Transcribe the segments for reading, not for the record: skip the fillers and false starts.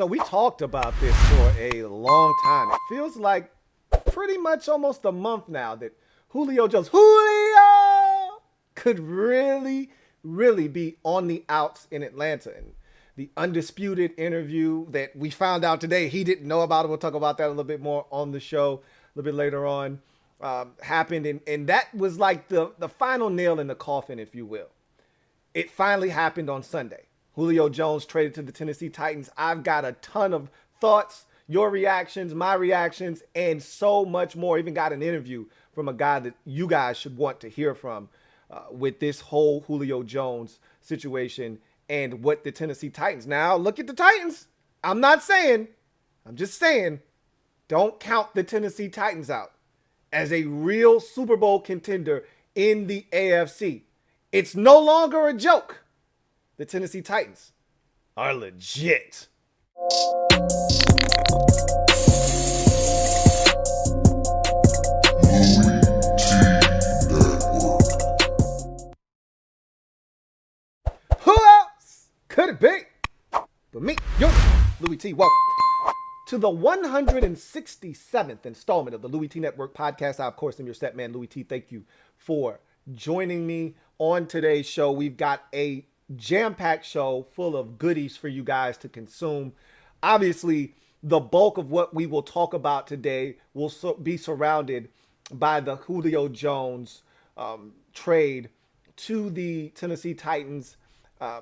So we talked about this for a long time. It feels like pretty much almost a month now that Julio Jones, could really be on the outs in Atlanta. And the undisputed interview that we found out today, he didn't know about it. We'll talk about that a little bit more on the show a little bit later on. Happened. And that was like the final nail in the coffin, if you will. It finally happened on Sunday. Julio Jones traded to the Tennessee Titans. I've got a ton of thoughts, your reactions, my reactions, and so much more. Even got an interview from a guy that you guys should want to hear from with this whole Julio Jones situation and what the Tennessee Titans. Now, look at the Titans. I'm just saying, don't count the Tennessee Titans out as a real Super Bowl contender in the AFC. It's no longer a joke. The Tennessee Titans are legit. Who else could it be but me, your Louie T? Welcome to the 167th installment of the Louie T Network podcast. I, of course, am your set man, Louie T. Thank you for joining me on today's show. We've got a jam-packed show full of goodies for you guys to consume. Obviously, the bulk of what we will talk about today will be surrounded by the Julio Jones trade to the Tennessee Titans.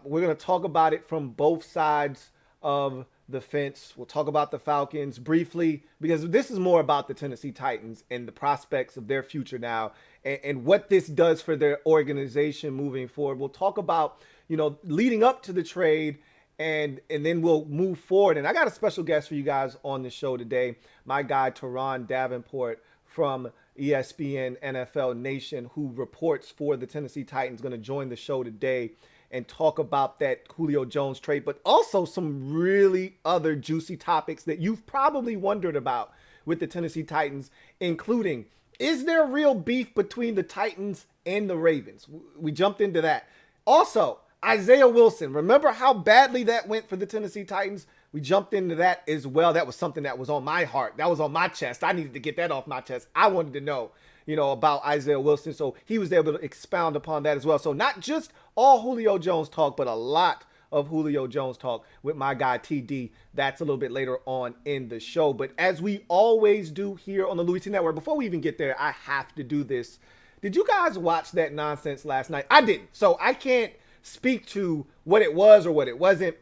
We're going to talk about it from both sides of the fence. We'll talk about the Falcons briefly because this is more about the Tennessee Titans and the prospects of their future now and what this does for their organization moving forward. We'll talk about, leading up to the trade and then we'll move forward. And I got a special guest for you guys on the show today. My guy, Turron Davenport from ESPN NFL Nation, who reports for the Tennessee Titans, going to join the show today and talk about that Julio Jones trade, but also some really other juicy topics that you've probably wondered about with the Tennessee Titans, including, is there real beef between the Titans and the Ravens? We jumped into that. Also, Isaiah Wilson, remember how badly that went for the Tennessee Titans? We jumped into that as well. That was something that was on my heart. That was on my chest. I needed to get that off my chest. I wanted to know, about Isaiah Wilson. So he was able to expound upon that as well. So not just all Julio Jones talk, but a lot of Julio Jones talk with my guy TD. That's a little bit later on in the show. But as we always do here on the Louie T Network, before we even get there, I have to do this. Did you guys watch that nonsense last night? I didn't. So I can't speak to what it was or what it wasn't.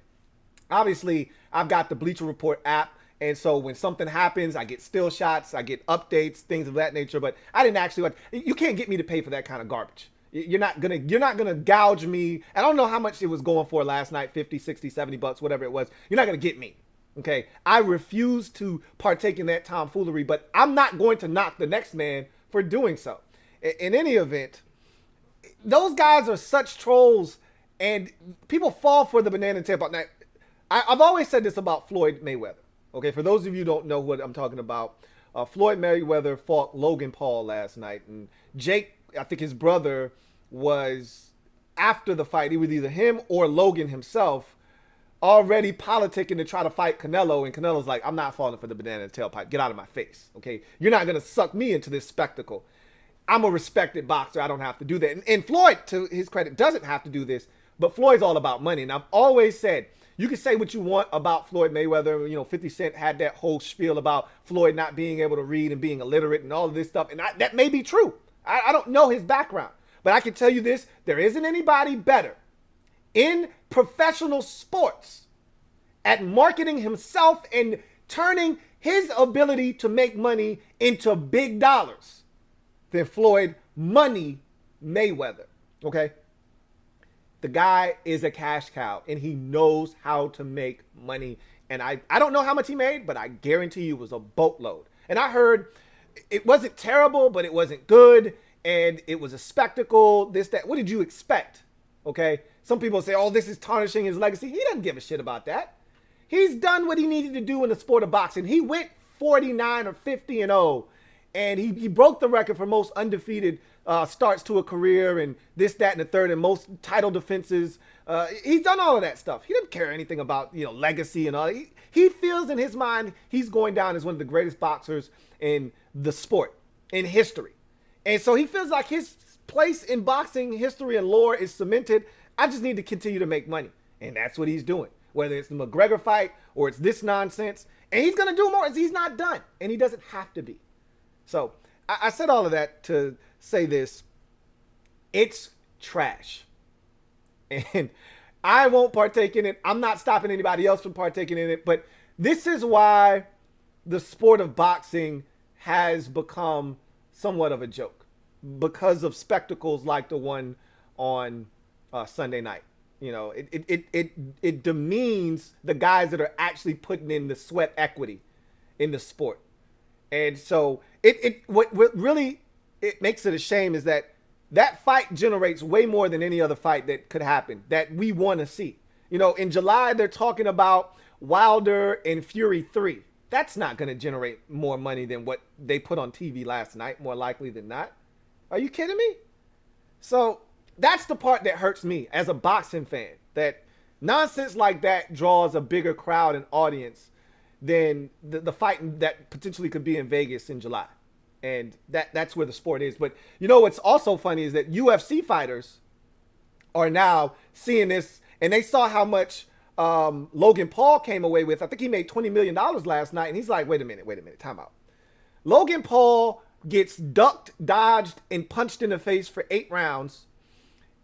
Obviously, I've got the Bleacher Report app. And so when something happens, I get still shots, I get updates, things of that nature. But I didn't actually watch. You can't get me to pay for that kind of garbage. You're not gonna gouge me. I don't know how much it was going for last night, 50, 60, 70 bucks, whatever it was. You're not gonna get me. Okay. I refuse to partake in that tomfoolery, but I'm not going to knock the next man for doing so. In any event, those guys are such trolls and people fall for the banana tip. Now, I've always said this about Floyd Mayweather. Okay, for those of you who don't know what I'm talking about, Floyd Mayweather fought Logan Paul last night. And Jake, I think his brother, was after the fight. It was either him or Logan himself already politicking to try to fight Canelo. And Canelo's like, I'm not falling for the banana tailpipe. Get out of my face, okay? You're not going to suck me into this spectacle. I'm a respected boxer. I don't have to do that. And Floyd, to his credit, doesn't have to do this. But Floyd's all about money. And I've always said, you can say what you want about Floyd Mayweather. 50 Cent had that whole spiel about Floyd not being able to read and being illiterate and all of this stuff. And that may be true. I don't know his background. But I can tell you this. There isn't anybody better in professional sports at marketing himself and turning his ability to make money into big dollars than Floyd Money Mayweather. Okay? The guy is a cash cow, and he knows how to make money. And I don't know how much he made, but I guarantee you it was a boatload. And I heard it wasn't terrible, but it wasn't good. And it was a spectacle, this, that. What did you expect? Okay? Some people say, oh, this is tarnishing his legacy. He doesn't give a shit about that. He's done what he needed to do in the sport of boxing. He went 49 or 50-0. And he broke the record for most undefeated starts to a career and this, that, and the third, and most title defenses. He's done all of that stuff. He doesn't care anything about, legacy and all. He feels in his mind he's going down as one of the greatest boxers in the sport, in history. And so he feels like his place in boxing history and lore is cemented. I just need to continue to make money. And that's what he's doing. Whether it's the McGregor fight or it's this nonsense. And he's going to do more. He's not done. And he doesn't have to be. So I said all of that to say this. It's trash. And I won't partake in it. I'm not stopping anybody else from partaking in it. But this is why the sport of boxing has become somewhat of a joke, because of spectacles like the one on Sunday night. You know, it demeans the guys that are actually putting in the sweat equity in the sport. And so what really makes it a shame is that fight generates way more than any other fight that could happen that we want to see. You know, in July, they're talking about Wilder and Fury 3. That's not going to generate more money than what they put on TV last night, more likely than not. Are you kidding me? So that's the part that hurts me as a boxing fan, that nonsense like that draws a bigger crowd and audience than the fight that potentially could be in Vegas in July. And that's where the sport is. But you know what's also funny is that UFC fighters are now seeing this, and they saw how much Logan Paul came away with. I think he made $20 million last night. And he's like, wait a minute, time out. Logan Paul gets ducked, dodged, and punched in the face for 8 rounds.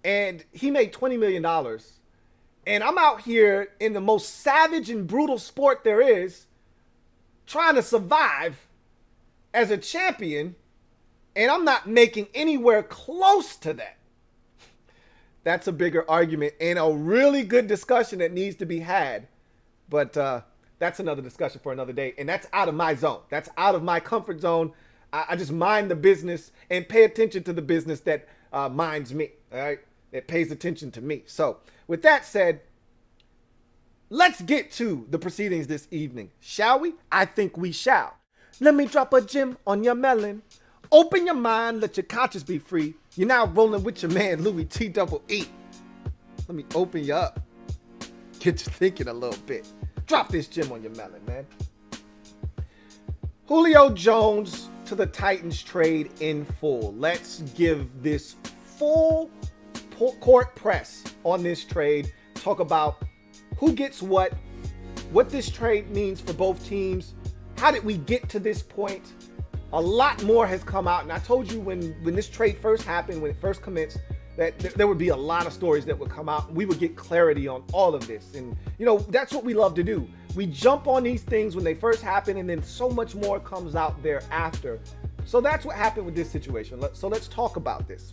And he made $20 million. And I'm out here in the most savage and brutal sport there is, trying to survive as a champion. And I'm not making anywhere close to that. That's a bigger argument and a really good discussion that needs to be had. But that's another discussion for another day. And that's out of my zone. That's out of my comfort zone. I just mind the business and pay attention to the business that minds me. All right. It pays attention to me. So with that said, let's get to the proceedings this evening. Shall we? I think we shall. Let me drop a gem on your melon. Open your mind. Let your conscience be free. You're now rolling with your man, Louie T. Let me open you up. Get you thinking a little bit. Drop this gem on your melon, man. Julio Jones to the Titans trade in full. Let's give this full court press on this trade. Talk about who gets what this trade means for both teams. How did we get to this point? A lot more has come out, and I told you when this trade first happened, when it first commenced, that there would be a lot of stories that would come out. We would get clarity on all of this, and you know that's what we love to do. We jump on these things when they first happen, and then so much more comes out thereafter. So that's what happened with this situation. So let's talk about this.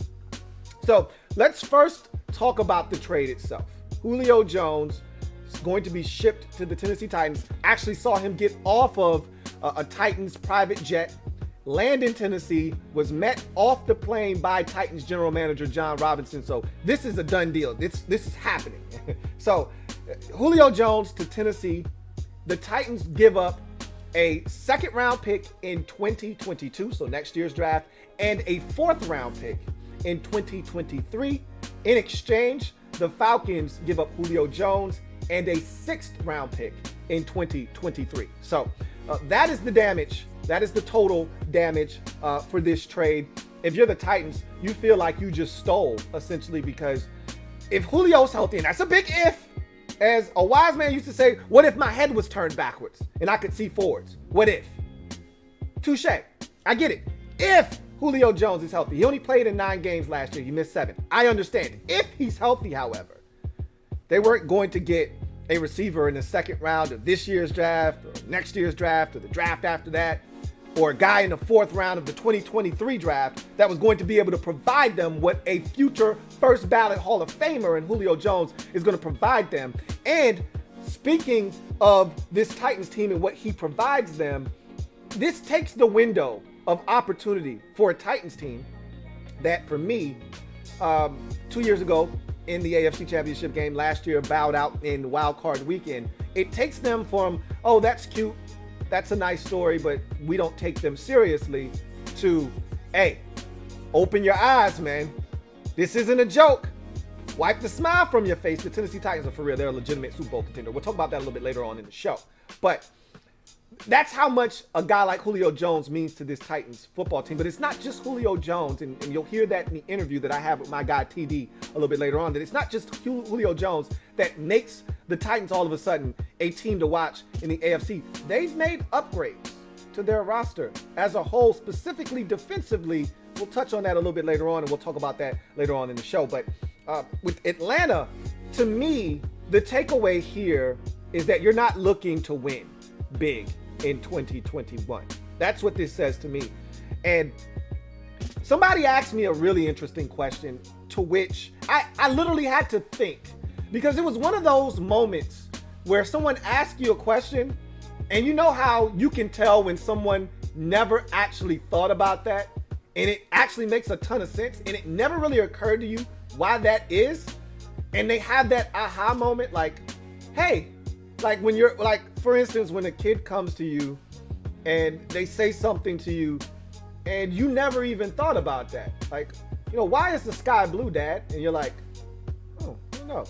So let's first talk about the trade itself. Julio Jones is going to be shipped to the Tennessee Titans. Actually saw him get off of a Titans private jet, land in Tennessee, was met off the plane by Titans general manager Jon Robinson. So this is a done deal. This is happening. So Julio Jones to Tennessee. The Titans give up a 2nd round pick in 2022, so next year's draft, and a 4th round pick in 2023. In exchange, the Falcons give up Julio Jones and a 6th round pick in 2023. So that is the damage. That is the total damage for this trade. If you're the Titans, you feel like you just stole, essentially, because if Julio's healthy, and that's a big if, as a wise man used to say, what if my head was turned backwards and I could see forwards? What if? Touche. I get it. If Julio Jones is healthy, he only played in 9 games last year. He missed 7. I understand. If he's healthy, however, they weren't going to get a receiver in the 2nd round of this year's draft or next year's draft or the draft after that, or a guy in the 4th round of the 2023 draft that was going to be able to provide them what a future first ballot Hall of Famer in Julio Jones is going to provide them. And speaking of this Titans team and what he provides them, this takes the window of opportunity for a Titans team that, for me, 2 years ago in the AFC Championship game last year, bowed out in Wild Card Weekend. It takes them from, oh, that's cute, that's a nice story, but we don't take them seriously, to, hey, open your eyes, man. This isn't a joke. wipe the smile from your face. The Tennessee Titans are for real. They're a legitimate Super Bowl contender. We'll talk about that a little bit later on in the show. But that's how much a guy like Julio Jones means to this Titans football team. But it's not just Julio Jones, and you'll hear that in the interview that I have with my guy TD a little bit later on, that it's not just Julio Jones that makes the Titans all of a sudden a team to watch in the AFC. They've made upgrades to their roster as a whole, specifically defensively. We'll touch on that a little bit later on, and we'll talk about that later on in the show. But with Atlanta, to me, the takeaway here is that you're not looking to win big in 2021. That's what this says to me. And somebody asked me a really interesting question, to which I literally had to think, because it was one of those moments where someone asks you a question and you know how you can tell when someone never actually thought about that, and it actually makes a ton of sense, and it never really occurred to you why that is. And they have that aha moment, like, hey, like when you're like, for instance, when a kid comes to you and they say something to you and you never even thought about that. Like, why is the sky blue, Dad? And you're like, oh, I don't know.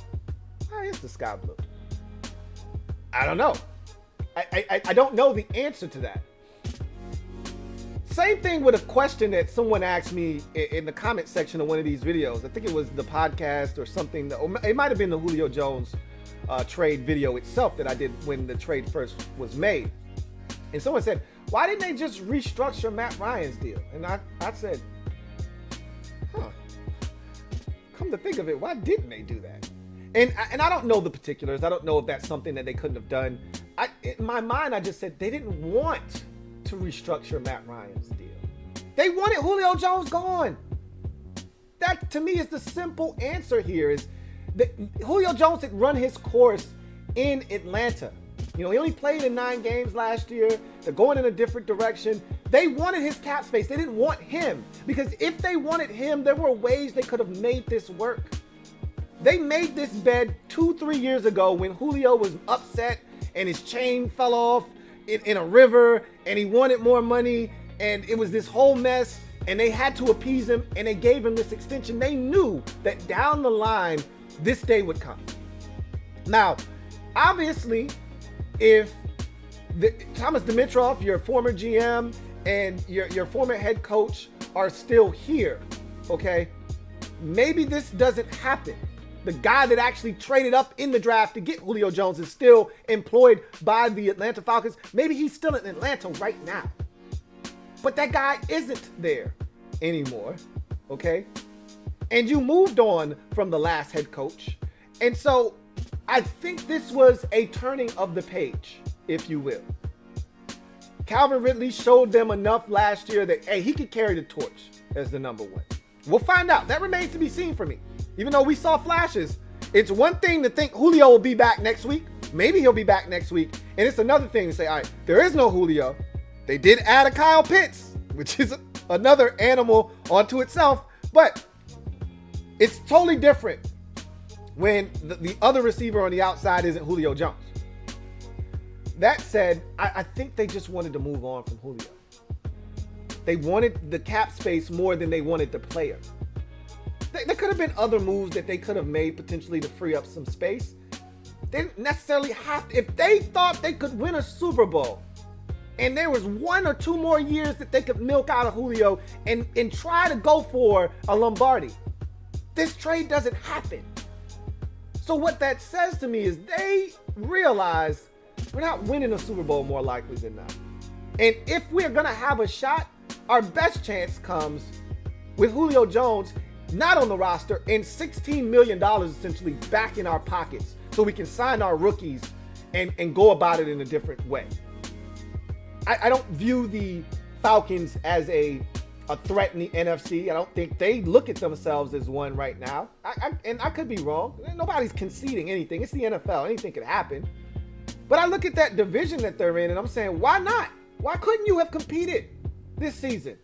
Why is the sky blue? I don't know. I don't know the answer to that. Same thing with a question that someone asked me in the comment section of one of these videos. I think it was the podcast or something. Or it might have been the Julio Jones trade video itself that I did when the trade first was made. And someone said, why didn't they just restructure Matt Ryan's deal? And I said, come to think of it, why didn't they do that? And I don't know the particulars. I don't know if that's something that they couldn't have done. In my mind, I just said they didn't want to restructure Matt Ryan's deal. They wanted Julio Jones gone. That, to me, is the simple answer here, is that Julio Jones had run his course in Atlanta. He only played in 9 games last year. They're going in a different direction. They wanted his cap space. They didn't want him, because if they wanted him, there were ways they could have made this work. They made this bed 2-3 years ago when Julio was upset and his chain fell off in a river and he wanted more money, and it was this whole mess, and they had to appease him, and they gave him this extension. They knew that down the line, this day would come. Now, obviously, if Thomas Dimitroff, your former GM, and your former head coach are still here, okay, maybe this doesn't happen. The guy that actually traded up in the draft to get Julio Jones is still employed by the Atlanta Falcons. Maybe he's still in Atlanta right now. But that guy isn't there anymore, okay? And you moved on from the last head coach. And so I think this was a turning of the page, if you will. Calvin Ridley showed them enough last year that, hey, he could carry the torch as the number one. We'll find out. That remains to be seen for me. Even though we saw flashes, it's one thing to think Julio will be back next week. Maybe he'll be back next week. And it's another thing to say, all right, there is no Julio. They did add a Kyle Pitts, which is another animal onto itself. But it's totally different when the other receiver on the outside isn't Julio Jones. That said, I think they just wanted to move on from Julio. They wanted the cap space more than they wanted the player. There could have been other moves that they could have made potentially to free up some space. They didn't necessarily have to. If they thought they could win a Super Bowl and there was 1 or 2 more years that they could milk out of Julio and try to go for a Lombardi, this trade doesn't happen. So what that says to me is they realize we're not winning a Super Bowl more likely than not. And if we're going to have a shot, our best chance comes with Julio Jones not on the roster and $16 million essentially back in our pockets so we can sign our rookies and go about it in a different way. I don't view the Falcons as a threat in the NFC. I don't think they look at themselves as one right now. And I could be wrong. Nobody's conceding anything. It's the NFL. Anything could happen. But I look at that division that they're in and I'm saying, why not? Why couldn't you have competed this season?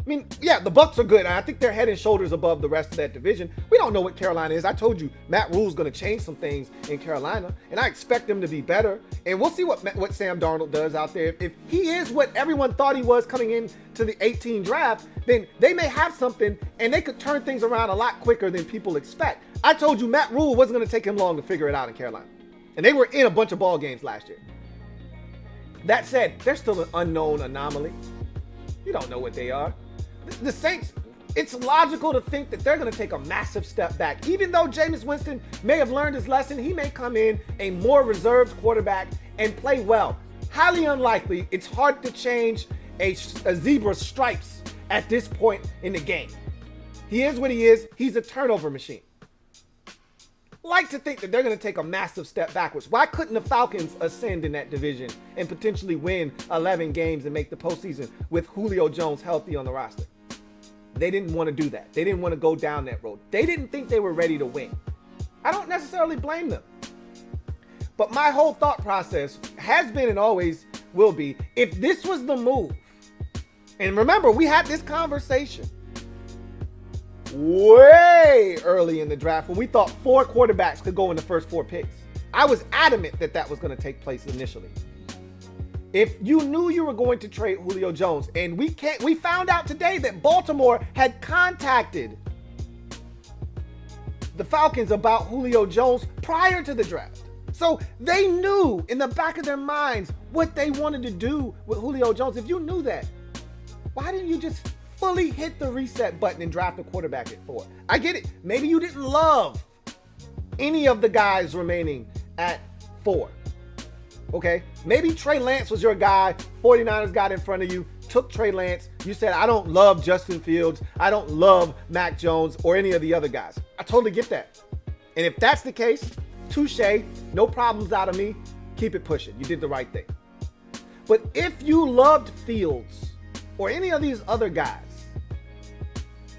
I mean, yeah, the Bucs are good. I think they're head and shoulders above the rest of that division. We don't know what Carolina is. I told you, Matt Rule's going to change some things in Carolina, and I expect them to be better. And we'll see what Sam Darnold does out there. If he is what everyone thought he was coming into the 18 draft, then they may have something, and they could turn things around a lot quicker than people expect. I told you, Matt Rule wasn't going to take him long to figure it out in Carolina. And they were in a bunch of ball games last year. That said, they're still an unknown anomaly. You don't know what they are. The Saints, it's logical to think that they're going to take a massive step back. Even though Jameis Winston may have learned his lesson, he may come in a more reserved quarterback and play well. Highly unlikely. It's hard to change a zebra's stripes at this point in the game. He is what he is. He's a turnover machine. Like to think that they're going to take a massive step backwards. Why couldn't the Falcons ascend in that division and potentially win 11 games and make the postseason with Julio Jones healthy on the roster? They didn't want to do that. They didn't want to go down that road. They didn't think they were ready to win. I don't necessarily blame them. But my whole thought process has been and always will be, if this was the move, and remember, we had this conversation way early in the draft when we thought 4 quarterbacks could go in the first 4 picks. I was adamant that that was going to take place initially. If you knew you were going to trade Julio Jones, and we found out today that Baltimore had contacted the Falcons about Julio Jones prior to the draft. So they knew in the back of their minds what they wanted to do with Julio Jones. If you knew that, why didn't you just fully hit the reset button and draft a quarterback at 4? I get it. Maybe you didn't love any of the guys remaining at 4. Okay? Maybe Trey Lance was your guy. 49ers got in front of you, took Trey Lance. You said, I don't love Justin Fields. I don't love Mac Jones or any of the other guys. I totally get that. And if that's the case, touche, no problems out of me. Keep it pushing. You did the right thing. But if you loved Fields or any of these other guys,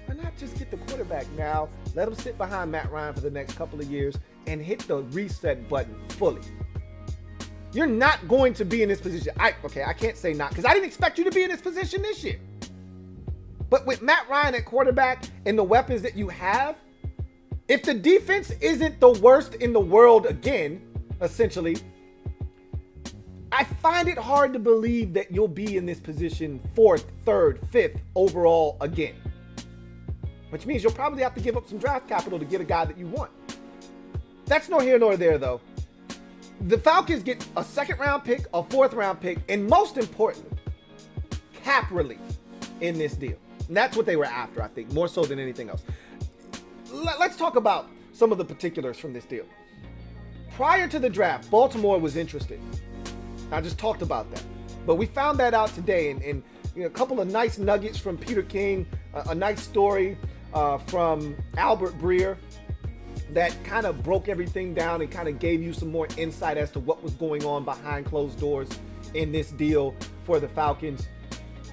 why not just get the quarterback now? Let him sit behind Matt Ryan for the next couple of years and hit the reset button fully. You're not going to be in this position. I can't say not, because I didn't expect you to be in this position this year. But with Matt Ryan at quarterback and the weapons that you have, if the defense isn't the worst in the world again, essentially, I find it hard to believe that you'll be in this position 4th, 3rd, 5th overall again. Which means you'll probably have to give up some draft capital to get a guy that you want. That's no here nor there, though. The Falcons get a 2nd round pick, a 4th round pick, and most importantly, cap relief in this deal. And that's what they were after, I think, more so than anything else. Let's talk about some of the particulars from this deal. Prior to the draft, Baltimore was interested. I just talked about that. But we found that out today, and a couple of nice nuggets from Peter King, a nice story from Albert Breer that kind of broke everything down and kind of gave you some more insight as to what was going on behind closed doors in this deal for the Falcons.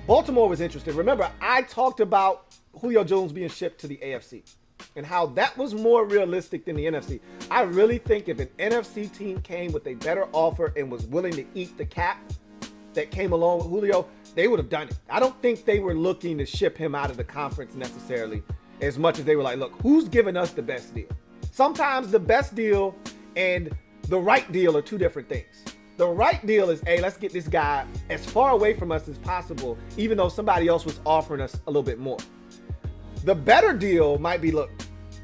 Baltimore was interested. Remember, I talked about Julio Jones being shipped to the AFC and how that was more realistic than the NFC. I really think if an NFC team came with a better offer and was willing to eat the cap that came along with Julio, they would have done it. I don't think they were looking to ship him out of the conference necessarily as much as they were like, look, who's giving us the best deal? Sometimes the best deal and the right deal are 2 different things. The right deal is, hey, let's get this guy as far away from us as possible, even though somebody else was offering us a little bit more. The better deal might be, look,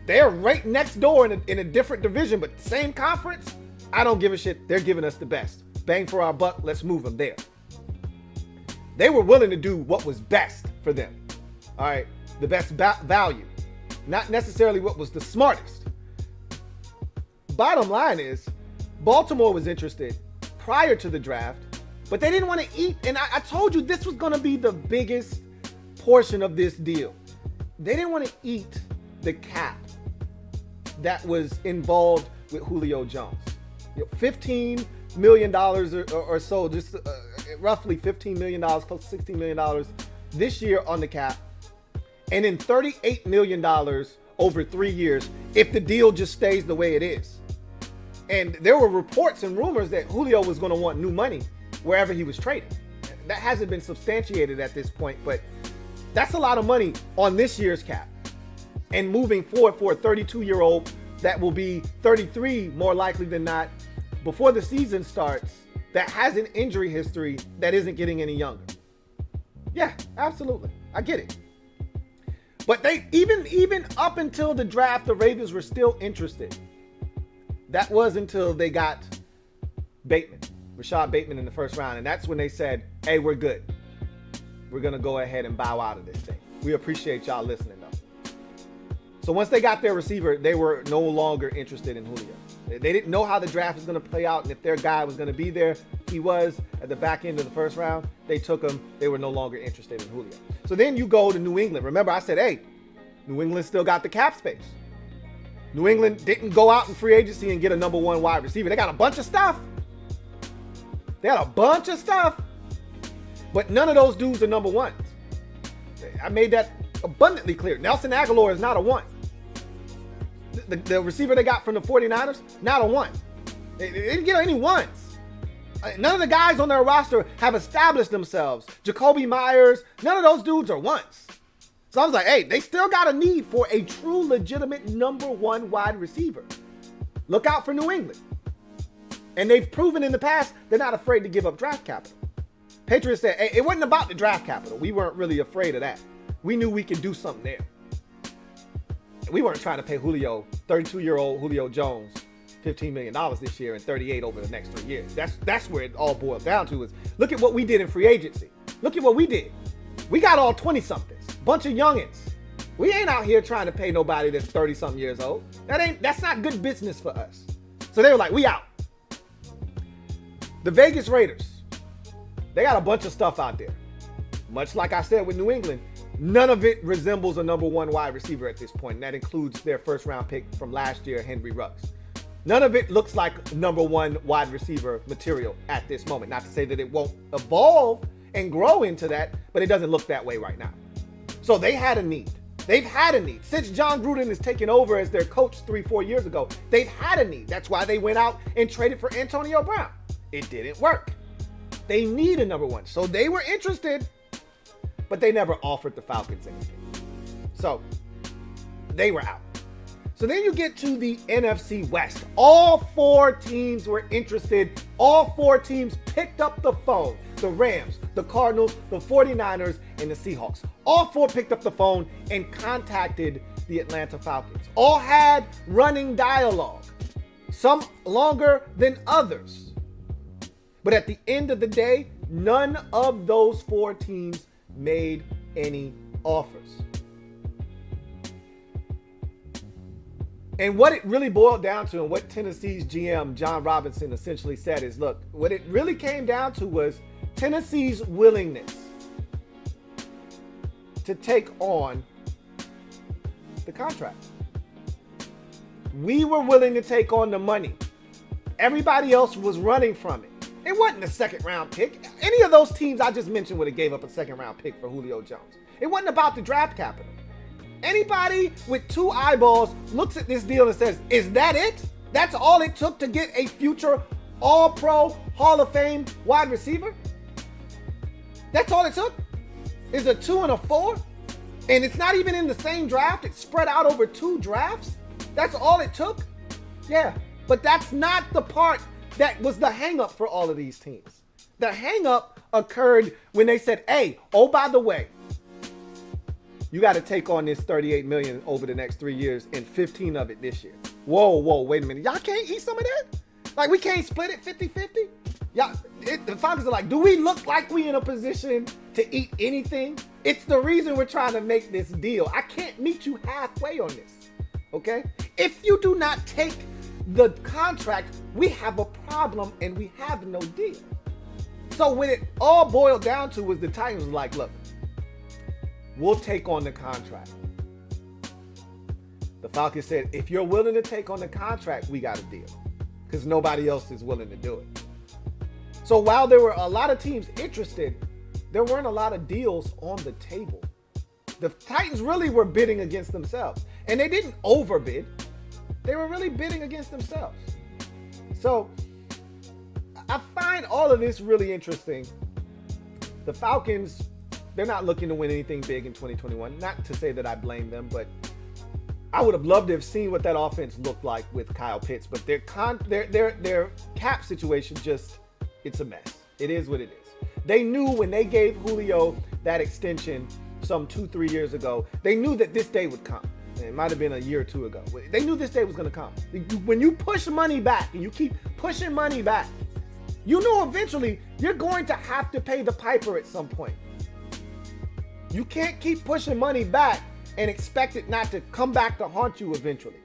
they're right next door in a different division, but same conference. I don't give a shit. They're giving us the best. Bang for our buck. Let's move them there. They were willing to do what was best for them. All right. The best value. Not necessarily what was the smartest. Bottom line is, Baltimore was interested prior to the draft, but they didn't want to eat. And I told you this was going to be the biggest portion of this deal. They didn't want to eat the cap that was involved with Julio Jones. $15 million or so, just roughly $15 million, close to $16 million this year on the cap. And then $38 million over 3 years if the deal just stays the way it is. And there were reports and rumors that Julio was going to want new money wherever he was traded. That hasn't been substantiated at this point, but That's a lot of money on this year's cap. And moving forward for a 32-year-old that will be 33 more likely than not before the season starts, that has an injury history that isn't getting any younger. Yeah, absolutely. I get it. But they even up until the draft, the Ravens were still interested. That was until they got Rashad Bateman in the first round. And that's when they said, hey, we're good. We're going to go ahead and bow out of this thing. We appreciate y'all listening, though. So once they got their receiver, they were no longer interested in Julio. They didn't know how the draft was going to play out, and if their guy was going to be there. He was at the back end of the first round. They took him. They were no longer interested in Julio. So then you go to New England. Remember, I said, hey, New England still got the cap space. New England didn't go out in free agency and get a number one wide receiver. They got a bunch of stuff. But none of those dudes are number ones. I made that abundantly clear. Nelson Aguilar is not a one. The receiver they got from the 49ers, not a one. They didn't get any ones. None of the guys on their roster have established themselves. Jacoby Myers, none of those dudes are ones. So I was like, hey, they still got a need for a true, legitimate number one wide receiver. Look out for New England. And they've proven in the past they're not afraid to give up draft capital. Patriots said, hey, it wasn't about the draft capital. We weren't really afraid of that. We knew we could do something there. We weren't trying to pay 32-year-old Julio Jones, $15 million this year and $38 over the next 3 years. That's where it all boils down to is look at what we did in free agency. Look at what we did. We got all 20-somethings, bunch of youngins. We ain't out here trying to pay nobody that's 30-something years old. That's not good business for us. So they were like, we out. The Vegas Raiders, they got a bunch of stuff out there. Much like I said with New England, none of it resembles a number one wide receiver at this point, and that includes their first-round pick from last year, Henry Ruggs. None of it looks like number one wide receiver material at this moment. Not to say that it won't evolve and grow into that, but it doesn't look that way right now. So they had a need. They've had a need. Since John Gruden has taken over as their coach 3-4 years ago, they've had a need. That's why they went out and traded for Antonio Brown. It didn't work. They need a number one. So they were interested, but they never offered the Falcons anything. So they were out. So then you get to the NFC West. All four teams were interested. All four teams picked up the phone. The Rams, the Cardinals, the 49ers, and the Seahawks. All four picked up the phone and contacted the Atlanta Falcons. All had running dialogue. Some longer than others. But at the end of the day, none of those four teams made any offers. And what it really boiled down to, and what Tennessee's GM, John Robinson, essentially said is, look, what it really came down to was Tennessee's willingness to take on the contract. We were willing to take on the money. Everybody else was running from it. It wasn't a second-round pick. Any of those teams I just mentioned would have gave up a second-round pick for Julio Jones. It wasn't about the draft capital. Anybody with two eyeballs looks at this deal and says, is that it? That's all it took to get a future All-Pro, Hall of Fame wide receiver? That's all it took? Is a 2 and a 4? And it's not even in the same draft. It's spread out over 2 drafts. That's all it took? Yeah, but that's not the part that was the hang-up for all of these teams. The hang-up occurred when they said, hey, oh, by the way, you got to take on this $38 million over the next 3 years and 15 of it this year. Whoa, wait a minute. Y'all can't eat some of that? Like, we can't split it 50-50? The Falcons are like, do we look like we in a position to eat anything? It's the reason we're trying to make this deal. I can't meet you halfway on this, okay? If you do not take the contract, we have a problem and we have no deal. So when it all boiled down to was the Titans was like, look, we'll take on the contract. The Falcons said, if you're willing to take on the contract, we got a deal. Because nobody else is willing to do it. So while there were a lot of teams interested, there weren't a lot of deals on the table. The Titans really were bidding against themselves. And they didn't overbid. They were really bidding against themselves. So I find all of this really interesting. The Falcons They're not looking to win anything big in 2021. Not to say that I blame them, but I would have loved to have seen what that offense looked like with Kyle Pitts. But their cap situation it's a mess. It is what it is. They knew when they gave Julio that extension some 2-3 years ago, they knew that this day would come. It might have been a year or two ago. They knew this day was going to come. When you push money back and you keep pushing money back, you know eventually you're going to have to pay the piper at some point. You can't keep pushing money back and expect it not to come back to haunt you eventually.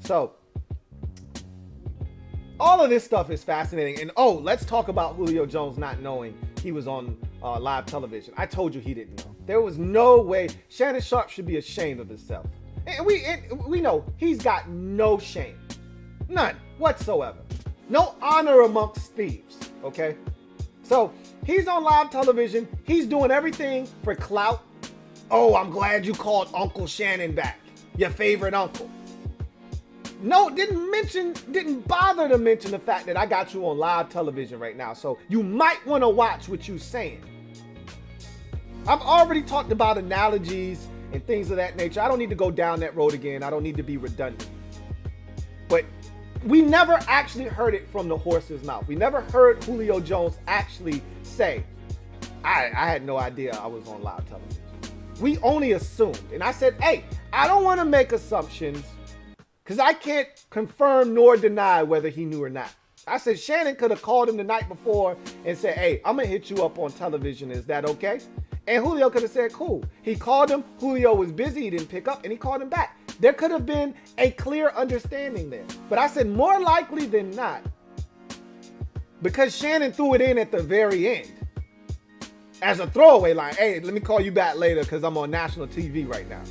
So, all of this stuff is fascinating. And let's talk about Julio Jones not knowing he was on live television. I told you he didn't know. There was no way. Shannon Sharpe should be ashamed of himself. And we know he's got no shame. None whatsoever. No honor amongst thieves, okay? So he's on live television. He's doing everything for clout. Oh, I'm glad you called Uncle Shannon back. Your favorite uncle. No, didn't bother to mention the fact that I got you on live television right now. So you might want to watch what you're saying. I've already talked about analogies and things of that nature. I don't need to go down that road again. I don't need to be redundant. But we never actually heard it from the horse's mouth. We never heard Julio Jones actually say, I had no idea I was on live television. We only assumed. And I said, hey, I don't want to make assumptions because I can't confirm nor deny whether he knew or not. I said Shannon could have called him the night before and said, hey, I'm going to hit you up on television. Is that okay? And Julio could have said, cool. He called him. Julio was busy. He didn't pick up and he called him back. There could have been a clear understanding there. But I said more likely than not, because Shannon threw it in at the very end as a throwaway line. Hey, let me call you back later because I'm on national TV right now.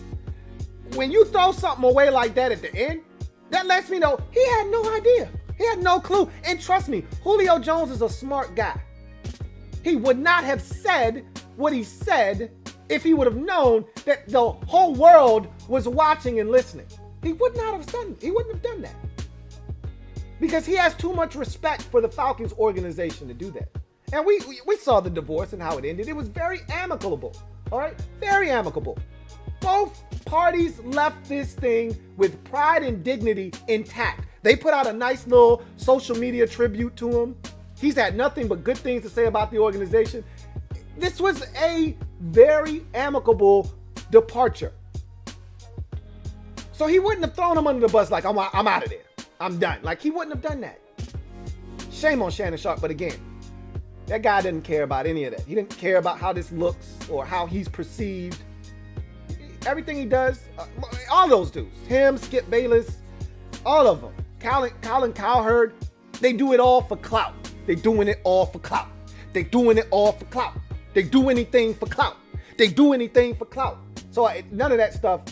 When you throw something away like that at the end, that lets me know he had no idea. He had no clue. And trust me, Julio Jones is a smart guy. He would not have said what he said if he would have known that the whole world was watching and listening. He wouldn't have done that. Because he has too much respect for the Falcons organization to do that. And we saw the divorce and how it ended. It was very amicable. All right? Very amicable. Both parties left this thing with pride and dignity intact. They put out a nice little social media tribute to him. He's had nothing but good things to say about the organization. This was a very amicable departure. So he wouldn't have thrown him under the bus like, I'm out of there. I'm done. Like, he wouldn't have done that. Shame on Shannon Sharpe. But again, that guy didn't care about any of that. He didn't care about how this looks or how he's perceived. Everything he does, all those dudes, him, Skip Bayless, all of them, Colin Cowherd, they do it all for clout. They doing it all for clout. They doing it all for clout. They do anything for clout. They do anything for clout. So none of that stuff,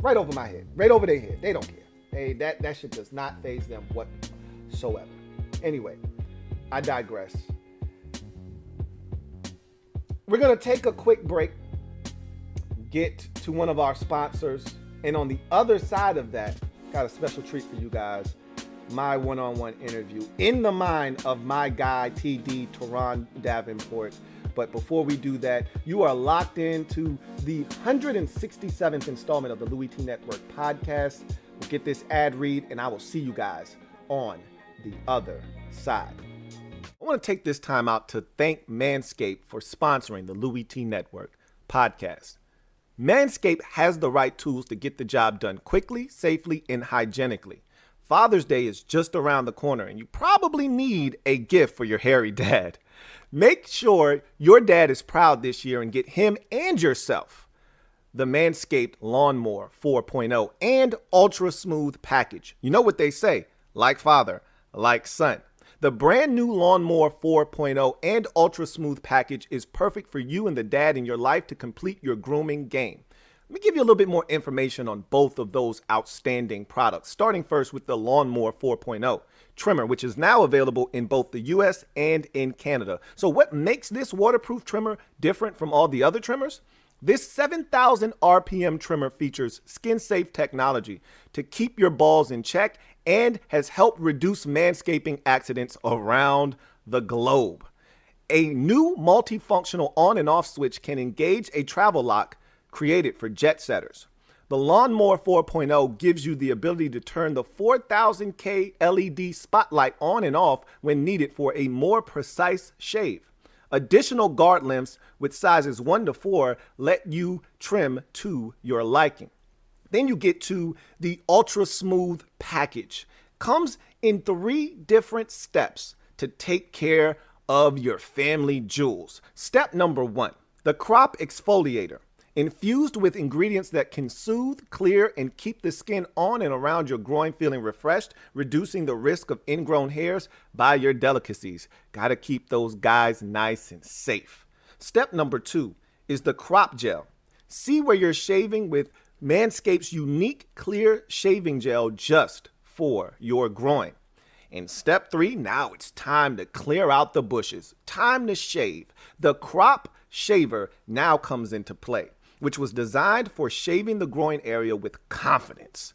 right over my head, right over their head. They don't care. Hey, that shit does not faze them whatsoever. Anyway, I digress. We're going to take a quick break, get to one of our sponsors, and on the other side of that, got a special treat for you guys. My one-on-one interview in the mind of my guy, TD Turron Davenport. But before we do that, you are locked into the 167th installment of the Louie T Network podcast. We'll get this ad read, and I will see you guys on the other side. I want to take this time out to thank Manscaped for sponsoring the Louie T Network podcast. Manscaped has the right tools to get the job done quickly, safely, and hygienically. Father's Day is just around the corner, and you probably need a gift for your hairy dad. Make sure your dad is proud this year and get him and yourself the Manscaped Lawnmower 4.0 and Ultra Smooth package. You know what they say, like father, like son. The brand new Lawnmower 4.0 and Ultra Smooth package is perfect for you and the dad in your life to complete your grooming game. Let me give you a little bit more information on both of those outstanding products, starting first with the Lawnmower 4.0 trimmer, which is now available in both the US and in Canada. So what makes this waterproof trimmer different from all the other trimmers? This 7,000 RPM trimmer features skin-safe technology to keep your balls in check and has helped reduce manscaping accidents around the globe. A new multifunctional on and off switch can engage a travel lock created for jet setters. The Lawnmower 4.0 gives you the ability to turn the 4000K LED spotlight on and off when needed for a more precise shave. Additional guard lengths with sizes 1 to 4 let you trim to your liking. Then you get to the Ultra Smooth package. Comes in 3 different steps to take care of your family jewels. Step number 1, the Crop Exfoliator. Infused with ingredients that can soothe, clear, and keep the skin on and around your groin feeling refreshed, reducing the risk of ingrown hairs by your delicacies. Gotta keep those guys nice and safe. Step number 2 is the Crop Gel. See where you're shaving with Manscaped's unique clear shaving gel just for your groin. And step 3, now it's time to clear out the bushes. Time to shave. The Crop Shaver now comes into play, which was designed for shaving the groin area with confidence.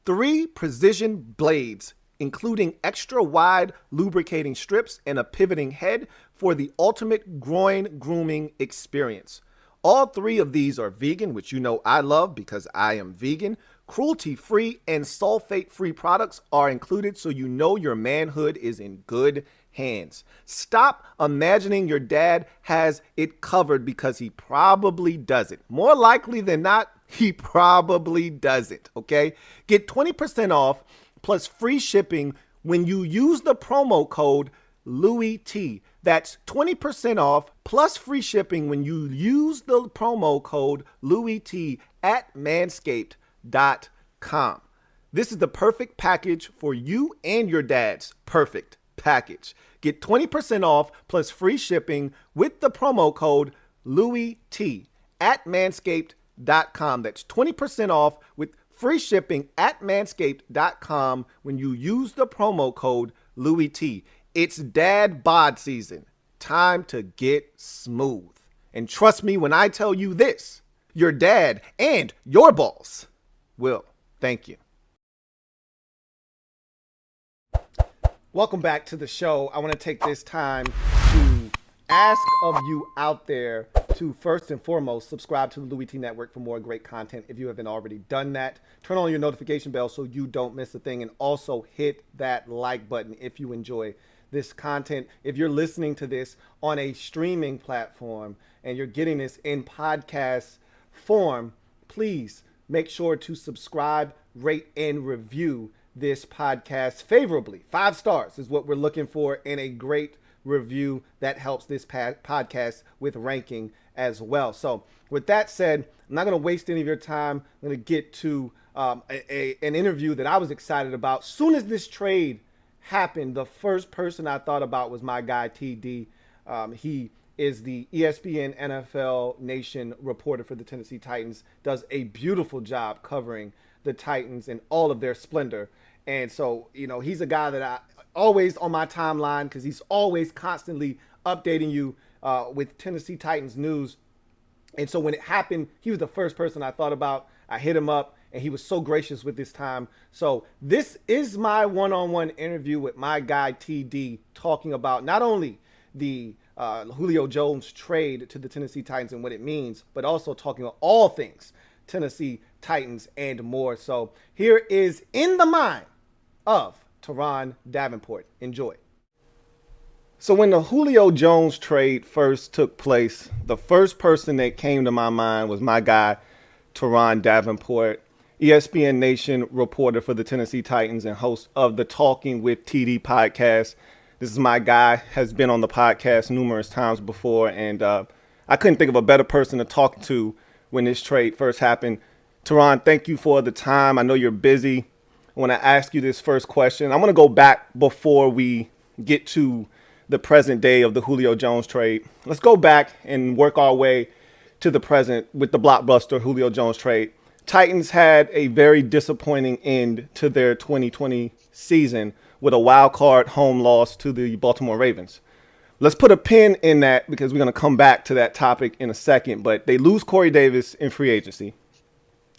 3 precision blades, including extra wide lubricating strips and a pivoting head for the ultimate groin grooming experience. All 3 of these are vegan, which you know I love because I am vegan. Cruelty-free and sulfate-free products are included, so you know your manhood is in good hands. Stop imagining your dad has it covered because he probably doesn't. More likely than not, he probably doesn't, okay? Get 20% off plus free shipping when you use the promo code LouieT. That's 20% off plus free shipping when you use the promo code LouieT at Manscaped.com. This is the perfect package for you and your dad's perfect package. Get 20% off plus free shipping with the promo code LouieT at Manscaped.com. That's 20% off with free shipping at Manscaped.com when you use the promo code LouieT. It's dad bod season. Time to get smooth. And trust me when I tell you this, your dad and your balls will thank you. Welcome back to the show. I want to take this time to ask of you out there to first and foremost subscribe to the Louie T Network for more great content if you haven't already done that. Turn on your notification bell so you don't miss a thing, and also hit that like button if you enjoy this content. If you're listening to this on a streaming platform and you're getting this in podcast form, please make sure to subscribe, rate, and review this podcast favorably. 5 stars is what we're looking for, and a great review that helps this podcast with ranking as well. So with that said, I'm not going to waste any of your time. I'm going to get to an interview that I was excited about. Soon as this trade happened, the first person I thought about was my guy TD. He is the ESPN NFL Nation reporter for the Tennessee Titans, does a beautiful job covering the Titans in all of their splendor. And so, you know, he's a guy that I always on my timeline because he's always constantly updating you with Tennessee Titans news. And so when it happened, he was the first person I thought about. I hit him up, and he was so gracious with his time. So this is my one-on-one interview with my guy TD, talking about not only the Julio Jones trade to the Tennessee Titans and what it means, but also talking about all things Tennessee Titans and more. So here is In the Mind of Turron Davenport. Enjoy. So when the Julio Jones trade first took place, the first person that came to my mind was my guy, Turron Davenport, ESPN Nation reporter for the Tennessee Titans and host of the Talking with TD podcast. This is my guy, has been on the podcast numerous times before, and I couldn't think of a better person to talk to when this trade first happened. Turron, thank you for the time. I know you're busy. I want to ask you this first question. I want to go back before we get to the present day of the Julio Jones trade. Let's go back and work our way to the present with the blockbuster Julio Jones trade. Titans had a very disappointing end to their 2020 season with a wild card home loss to the Baltimore Ravens. Let's put a pin in that because we're going to come back to that topic in a second. But they lose Corey Davis in free agency.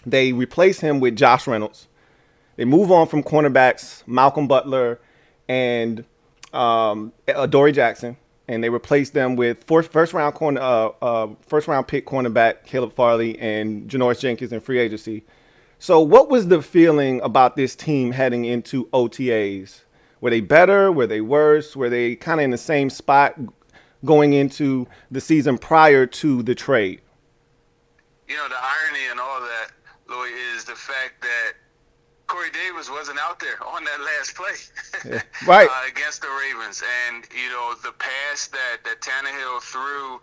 They replace him with Josh Reynolds. They move on from cornerbacks Malcolm Butler and Adoree Jackson. and they replaced them with first round pick cornerback Caleb Farley and Janoris Jenkins in free agency. So what was the feeling about this team heading into OTAs? Were they better? Were they worse? Were they kind of in the same spot going into the season prior to the trade? The irony in all that, Louie, is the fact that Corey Davis wasn't out there on that last play right. Against the Ravens. And, the pass that Tannehill threw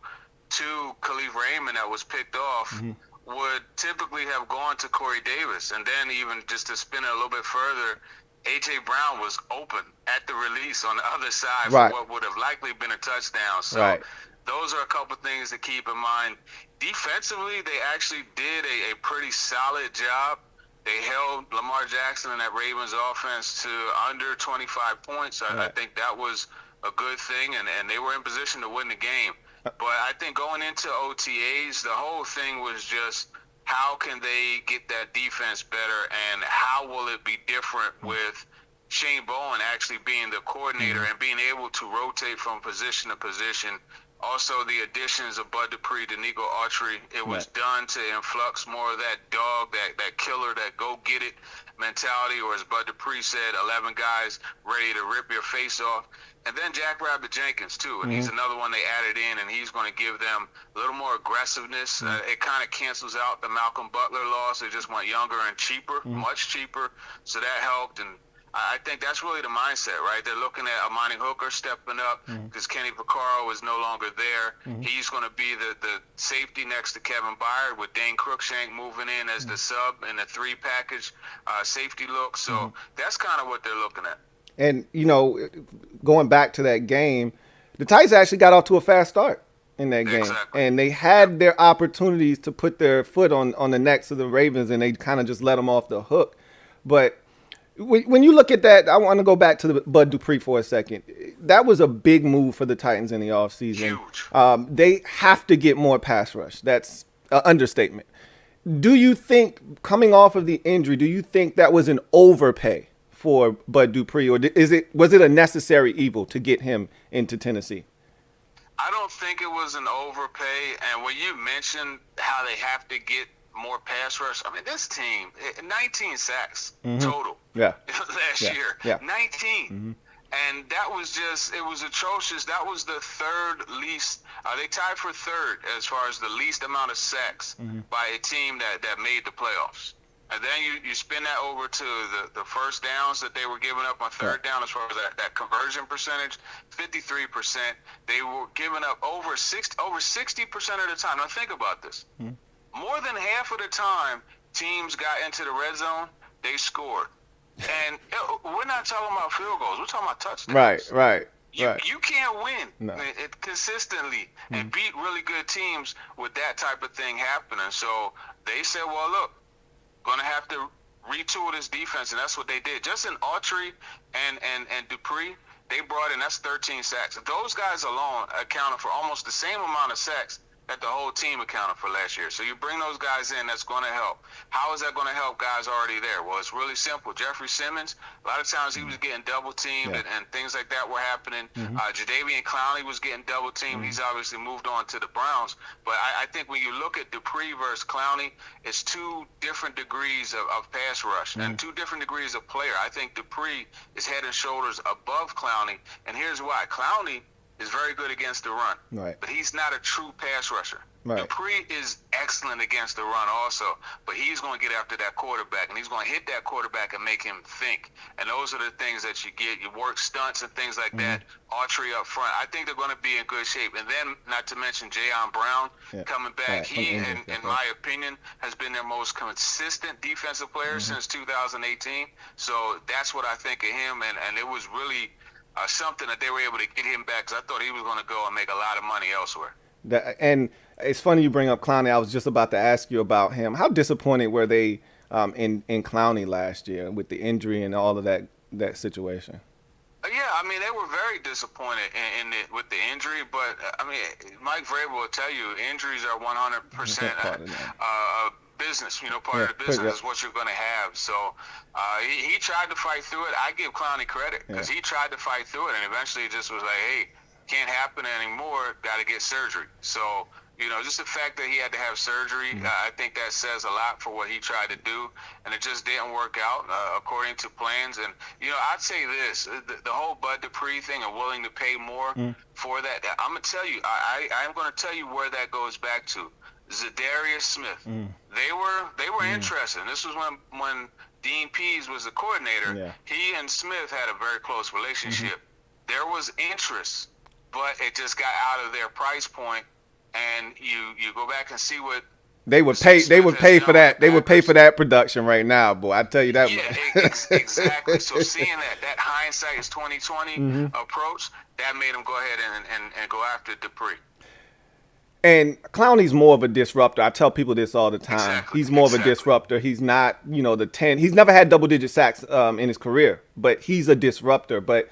to Khalif Raymond that was picked off would typically have gone to Corey Davis. And then even just to spin it a little bit further, A.J. Brown was open at the release on the other side for what would have likely been a touchdown. So those are a couple things to keep in mind. Defensively, they actually did a pretty solid job. They held Lamar Jackson and that Ravens offense to under 25 points. I think that was a good thing, and they were in position to win the game. But I think going into OTAs, the whole thing was just how can they get that defense better, and how will it be different with Shane Bowen actually being the coordinator and being able to rotate from position to position. Also, the additions of Bud Dupree, Danico Autry, it was done to influx more of that dog, that killer, that go-get-it mentality, or as Bud Dupree said, 11 guys ready to rip your face off. And then Jack Rabbit Jenkins, too, and he's another one they added in, and he's going to give them a little more aggressiveness. It kind of cancels out the Malcolm Butler loss. They just went younger and cheaper, much cheaper, so that helped. And I think that's really the mindset, right? They're looking at Amani Hooker stepping up because Kenny Vaccaro is no longer there. He's going to be the safety next to Kevin Byard, with Dane Cruikshank moving in as the sub in the 3-package safety look. So that's kind of what they're looking at. And, going back to that game, the Titans actually got off to a fast start in that game. Exactly. And they had their opportunities to put their foot on the necks of the Ravens, and they kind of just let them off the hook. But when you look at that, I want to go back to the Bud Dupree for a second. That was a big move for the Titans in the offseason. Huge. They have to get more pass rush. That's an understatement. Do you think, coming off of the injury, do you think that was an overpay for Bud Dupree, or was it a necessary evil to get him into Tennessee? I don't think it was an overpay. And when you mentioned how they have to get more pass rush, I mean, this team, 19 sacks total last year. Yeah. 19. And that was it was atrocious. That was the third least. They tied for third as far as the least amount of sacks by a team that made the playoffs. And then you spin that over to the first downs that they were giving up on third down, as far as that conversion percentage, 53%. They were giving up over 60% of the time. Now think about this. More than half of the time teams got into the red zone, they scored. And we're not talking about field goals. We're talking about touchdowns. Right. You can't win consistently and beat really good teams with that type of thing happening. So they said, well, look, going to have to retool this defense, and that's what they did. Just in Autry and Dupree, they brought in, that's 13 sacks. Those guys alone accounted for almost the same amount of sacks that the whole team accounted for last year. So you bring those guys in, that's going to help. How is that going to help guys already there? Well, it's really simple. Jeffrey Simmons, a lot of times he was getting double-teamed and things like that were happening. Jadeveon Clowney was getting double-teamed. He's obviously moved on to the Browns. But I think when you look at Dupree versus Clowney, it's two different degrees of pass rush and two different degrees of player. I think Dupree is head and shoulders above Clowney, and here's why. Clowney is very good against the run, but he's not a true pass rusher. Dupree is excellent against the run also, but he's going to get after that quarterback, and he's going to hit that quarterback and make him think. And those are the things that you get. You work stunts and things like that. Autry up front. I think they're going to be in good shape. And then, not to mention Jayon Brown coming back. He, in my opinion, has been their most consistent defensive player since 2018. So that's what I think of him, and it was really something that they were able to get him back, because I thought he was going to go and make a lot of money elsewhere. And it's funny you bring up Clowney. I was just about to ask you about him. How disappointed were they in Clowney last year with the injury and all of that situation? Yeah, I mean, they were very disappointed with the injury, but I mean, Mike Vrabel will tell you injuries are 100% business. Part of the business is what you're going to have. So he tried to fight through it. I give Clowney credit because he tried to fight through it, and eventually it just was like, hey, can't happen anymore. Got to get surgery. So, just the fact that he had to have surgery, I think that says a lot for what he tried to do, and it just didn't work out according to plans. And I'd say this: the whole Bud Dupree thing and willing to pay more for that. I'm gonna tell you, I'm gonna tell you where that goes back to. Zadarius Smith. They were interested. And this was when Dean Pease was the coordinator. Yeah. He and Smith had a very close relationship. There was interest, but it just got out of their price point. And you go back and see what they would pay. They would pay for that. They would pay for that production right now, boy. I tell you that. Yeah, exactly. So seeing that hindsight is 2020 approach, that made them go ahead and go after Dupree. And Clowney's more of a disruptor. I tell people this all the time. Exactly. He's more of a disruptor. He's not, the 10. He's never had double-digit sacks in his career, but he's a disruptor. But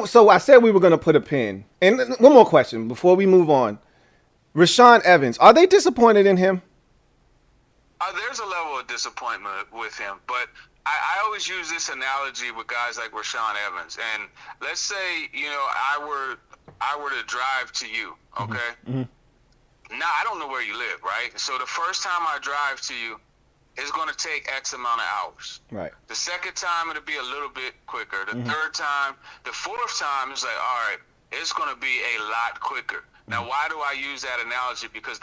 so I said we were going to put a pin. And one more question before we move on. Rashaan Evans, are they disappointed in him? There's a level of disappointment with him, but I always use this analogy with guys like Rashaan Evans. And let's say, I were to drive to you, okay? Now, I don't know where you live, right? So the first time I drive to you, it's going to take X amount of hours. Right. The second time, it'll be a little bit quicker. The third time, the fourth time, it's like, all right, it's going to be a lot quicker. Now, why do I use that analogy? Because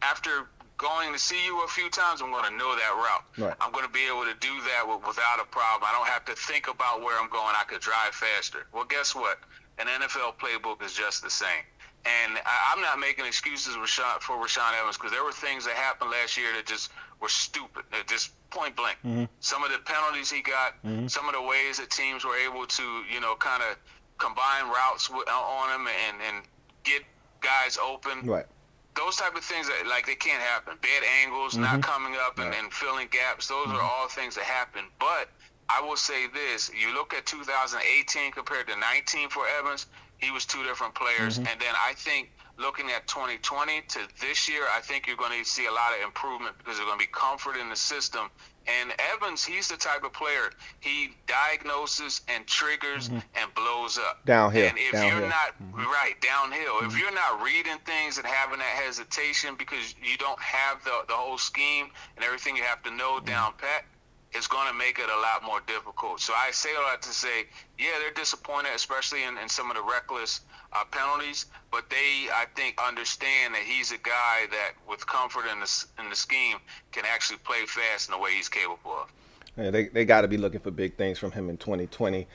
after going to see you a few times, I'm going to know that route. Right. I'm going to be able to do that without a problem. I don't have to think about where I'm going. I could drive faster. Well, guess what? An NFL playbook is just the same. And I'm not making excuses for Rashaan Evans, because there were things that happened last year that just were stupid, just point blank. Some of the penalties he got, some of the ways that teams were able to, kind of combine routes on him and get guys open. Right. Those type of things that they can't happen. Bad angles, not coming up and filling gaps. Those are all things that happen. But I will say this: you look at 2018 compared to 19 for Evans, he was two different players. And then I think looking at 2020 to this year, I think you're going to see a lot of improvement because there's going to be comfort in the system. And Evans, he's the type of player, he diagnoses and triggers and blows up. Downhill. And if you're not, downhill. If you're not reading things and having that hesitation because you don't have the whole scheme and everything you have to know down pat, it's going to make it a lot more difficult. So I say all that to say, yeah, they're disappointed, especially in some of the reckless penalties, but they, I think, understand that he's a guy that, with comfort in the scheme, can actually play fast in the way he's capable of. Yeah, they got to be looking for big things from him in 2020.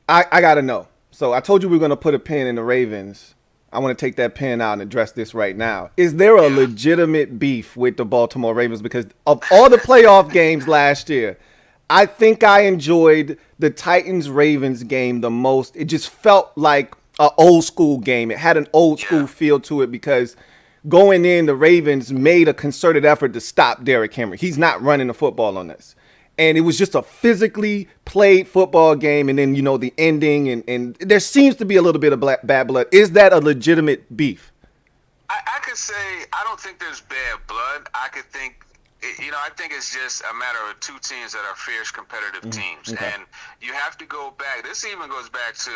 I got to know. So I told you we were going to put a pin in the Ravens. I want to take that pin out and address this right now. Is there a legitimate beef with the Baltimore Ravens? Because of all the playoff games last year, I think I enjoyed the Titans-Ravens game the most. It just felt like an old school game. It had an old school feel to it because going in, the Ravens made a concerted effort to stop Derrick Henry. He's not running the football on this. And it was just a physically played football game. And then, the ending. And there seems to be a little bit of bad blood. Is that a legitimate beef? I could say I don't think there's bad blood. I could think, I think it's just a matter of two teams that are fierce competitive teams. Okay. And you have to go back. This even goes back to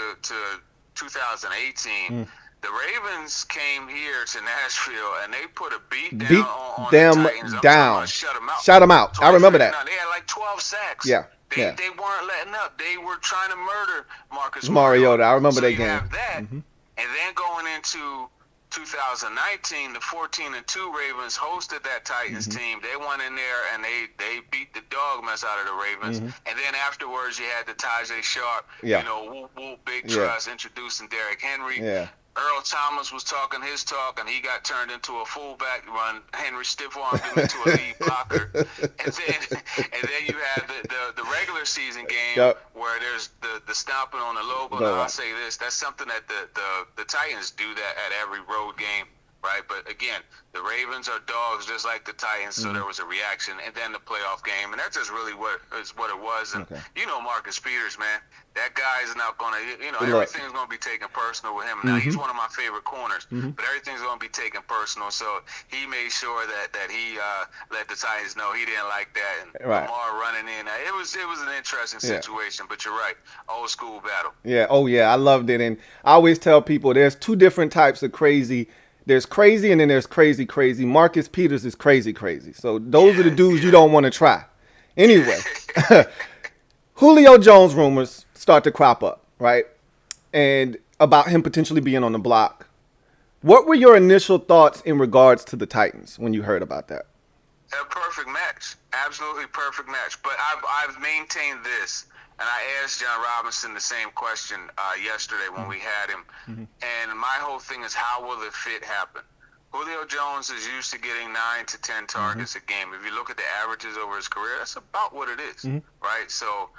2018. The Ravens came here to Nashville and they put a beat down on them the Titans. down. Shut them out. Shut them out. I remember that. They had like 12 sacks. Yeah. They weren't letting up. They were trying to murder Marcus Mariota. I remember that you game. Have that. And then going into 2019, the 14-2 Ravens hosted that Titans team. They went in there and they beat the dog mess out of the Ravens. And then afterwards, you had the Tajay Sharp, whoop, whoop, big trust, introducing Derrick Henry. Yeah. Earl Thomas was talking his talk, and he got turned into a fullback. Run Henry stiff-armed him into a lead blocker, and then you had the regular season game where there's the stomping on the logo. Now I'll say this: that's something that the Titans do that at every road game. right? But again, the Ravens are dogs just like the Titans, so there was a reaction, and then the playoff game, and that's just really what it was. And you know, Marcus Peters, man, that guy is not going to, you know, everything's going to be taken personal with him. Now he's one of my favorite corners, but everything's going to be taken personal. So he made sure that he let the Titans know he didn't like that. And Lamar running in, it was an interesting situation. But you're right, old school battle. Yeah. Oh yeah, I loved it, and I always tell people there's two different types of crazy. There's crazy and then there's crazy. Marcus Peters is crazy. So those are the dudes you don't want to try. Anyway, Julio Jones rumors start to crop up, right? And about him potentially being on the block. What were your initial thoughts in regards to the Titans when you heard about that? A perfect match. Absolutely perfect match. But I've maintained this. And I asked John Robinson the same question yesterday when we had him. And my whole thing is, how will the fit happen? Julio Jones is used to getting 9 to 10 targets a game. If you look at the averages over his career, that's about what it is, right? So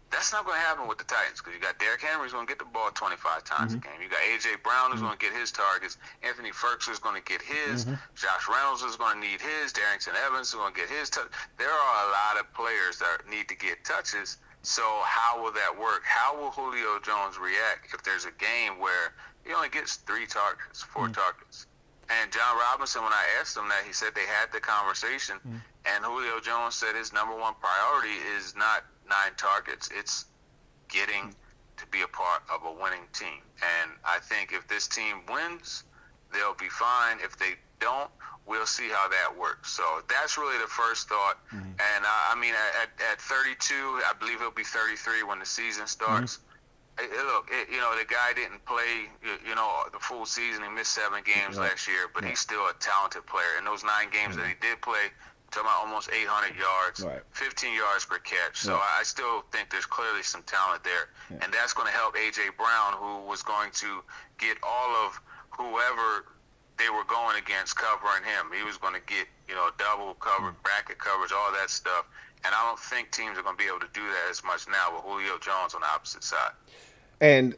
that's not going to happen with the Titans because you got Derrick Henry who's going to get the ball 25 times a game. You got A.J. Brown who's going to get his targets. Anthony Ferguson is going to get his. Josh Reynolds is going to need his. Darrington Evans is going to get his. There are a lot of players that need to get touches. So how will that work? How will Julio Jones react if there's a game where he only gets 3 targets, 4 targets? And John Robinson, when I asked him that, he said they had the conversation, and Julio Jones said his number one priority is not 9 targets. It's getting to be a part of a winning team. And I think if this team wins, they'll be fine. If they don't, we'll see how that works. So that's really the first thought. And I mean, at 32, I believe he'll be 33 when the season starts. Look, you know, the guy didn't play, you know, the full season. He missed 7 games last year, but he's still a talented player. In those 9 games that he did play, talking about almost 800 yards, 15 yards per catch. So I still think there's clearly some talent there. And that's going to help A.J. Brown, who was going to get all of whoever they were going against covering him. He was going to get, you know, double coverage, bracket coverage, all that stuff. And I don't think teams are going to be able to do that as much now with Julio Jones on the opposite side. And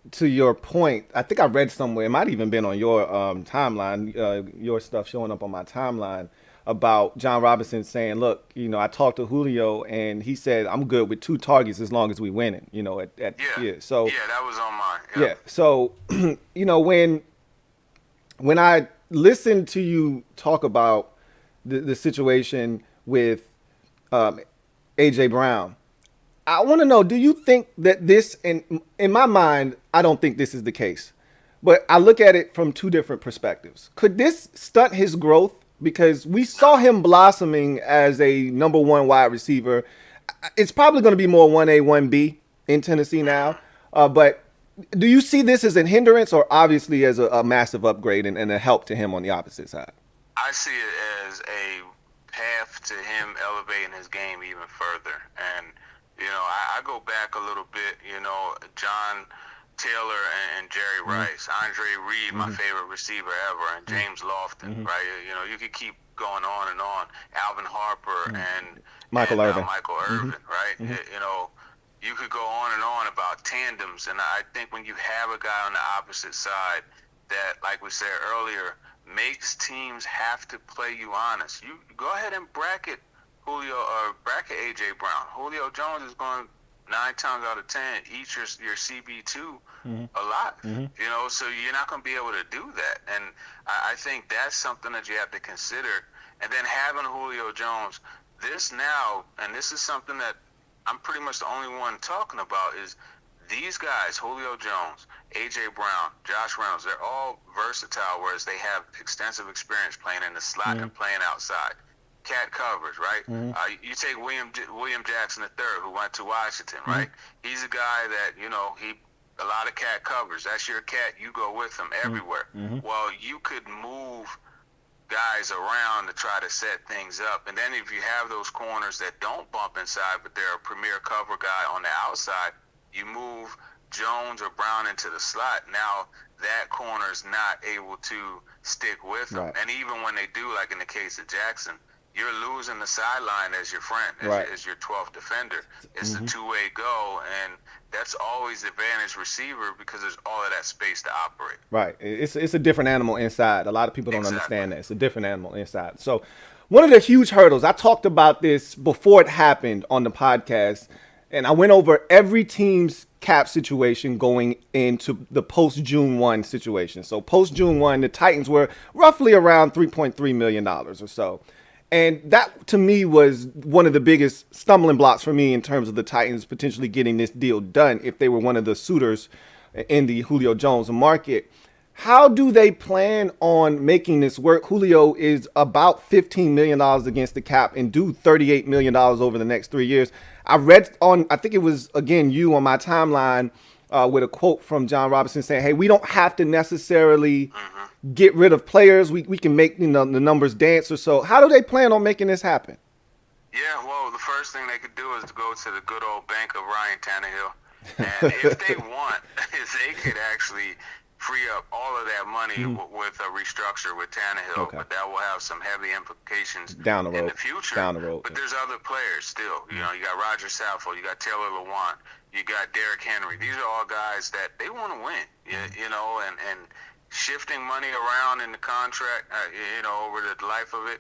to your point, I think I read somewhere, it might even been on your timeline, your stuff showing up on my timeline, about John Robinson saying, look, you know, I talked to Julio and he said, I'm good with 2 targets as long as we winning, you know, So that was on mine. Yeah. So, you know, when I listened to you talk about the situation with A.J. Brown, I want to know, do you think that this, in my mind, I don't think this is the case, but I look at it from 2 different perspectives. Could this stunt his growth? Because we saw him blossoming as a number 1 wide receiver. It's probably going to be more 1A, 1B in Tennessee now. But do you see this as a hindrance or obviously as a massive upgrade and a help to him on the opposite side? I see it as a path to him elevating his game even further. And, you know, I go back a little bit, you know, John Taylor and Jerry Rice, Andre Reed, my favorite receiver ever, and James Lofton, right? You know, you could keep going on and on. Alvin Harper and Michael Irvin, right? You know, you could go on and on about tandems, and I think when you have a guy on the opposite side that, like we said earlier, makes teams have to play you honest. You go ahead and bracket Julio or bracket A.J. Brown. Julio Jones is going 9 times out of 10 eat your CB2 a lot, you know, so you're not going to be able to do that. And I think that's something that you have to consider. And then having Julio Jones, this now, and this is something that I'm pretty much the only one talking about, is these guys, Julio Jones, A.J. Brown, Josh Reynolds, they're all versatile, whereas they have extensive experience playing in the slot and playing outside. Cat coverage, right? You take William Jackson III, who went to Washington, right? He's a guy that, you know, a lot of cat coverage. That's your cat. You go with him everywhere. Well, you could move guys around to try to set things up. And then if you have those corners that don't bump inside, but they're a premier cover guy on the outside, you move Jones or Brown into the slot. Now that corner is not able to stick with them. And even when they do, like in the case of Jackson, you're losing the sideline as your friend, as your 12th defender. It's a two-way go, and that's always the advantage receiver because there's all of that space to operate. Right. It's a different animal inside. A lot of people don't understand that. It's a different animal inside. So one of the huge hurdles, I talked about this before it happened on the podcast, and I went over every team's cap situation going into the post-June 1 situation. So post-June 1, the Titans were roughly around $3.3 million or so. And that, to me, was one of the biggest stumbling blocks for me in terms of the Titans potentially getting this deal done if they were one of the suitors in the Julio Jones market. How do they plan on making this work? Julio is about $15 million against the cap and due $38 million over the next 3 years. I read on, I think it was, again, you on my timeline with a quote from John Robinson saying, hey, we don't have to necessarily get rid of players. We can make the numbers dance or so. How do they plan on making this happen? Yeah, well, the first thing they could do is go to the good old bank of Ryan Tannehill. And if they want, they could actually free up all of that money with a restructure with Tannehill, but that will have some heavy implications down the road in the future. But there's other players still. You know, you got Roger Saffold, you got Taylor Lewan, you got Derrick Henry. These are all guys that they want to win. You know, and shifting money around in the contract, you know, over the life of it,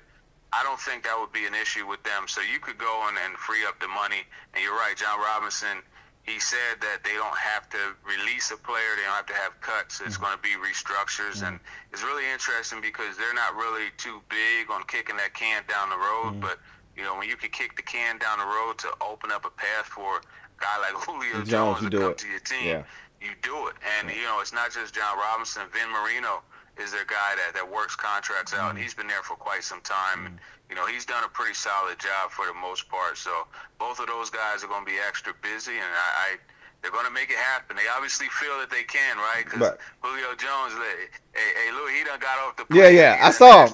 I don't think that would be an issue with them. So you could go and free up the money. And you're right, John Robinson, he said that they don't have to release a player. They don't have to have cuts. It's going to be restructures. And it's really interesting because they're not really too big on kicking that can down the road. But, you know, when you can kick the can down the road to open up a path for a guy like Julio Jones to come to your team, you do it. And, you know, it's not just John Robinson. Vin Marino is their guy that works contracts out. And he's been there for quite some time. And, you know, he's done a pretty solid job for the most part. So both of those guys are going to be extra busy, and they're going to make it happen. They obviously feel that they can, right? Because Julio Jones, hey, Louie, he done got off the plane. Yeah, I saw him.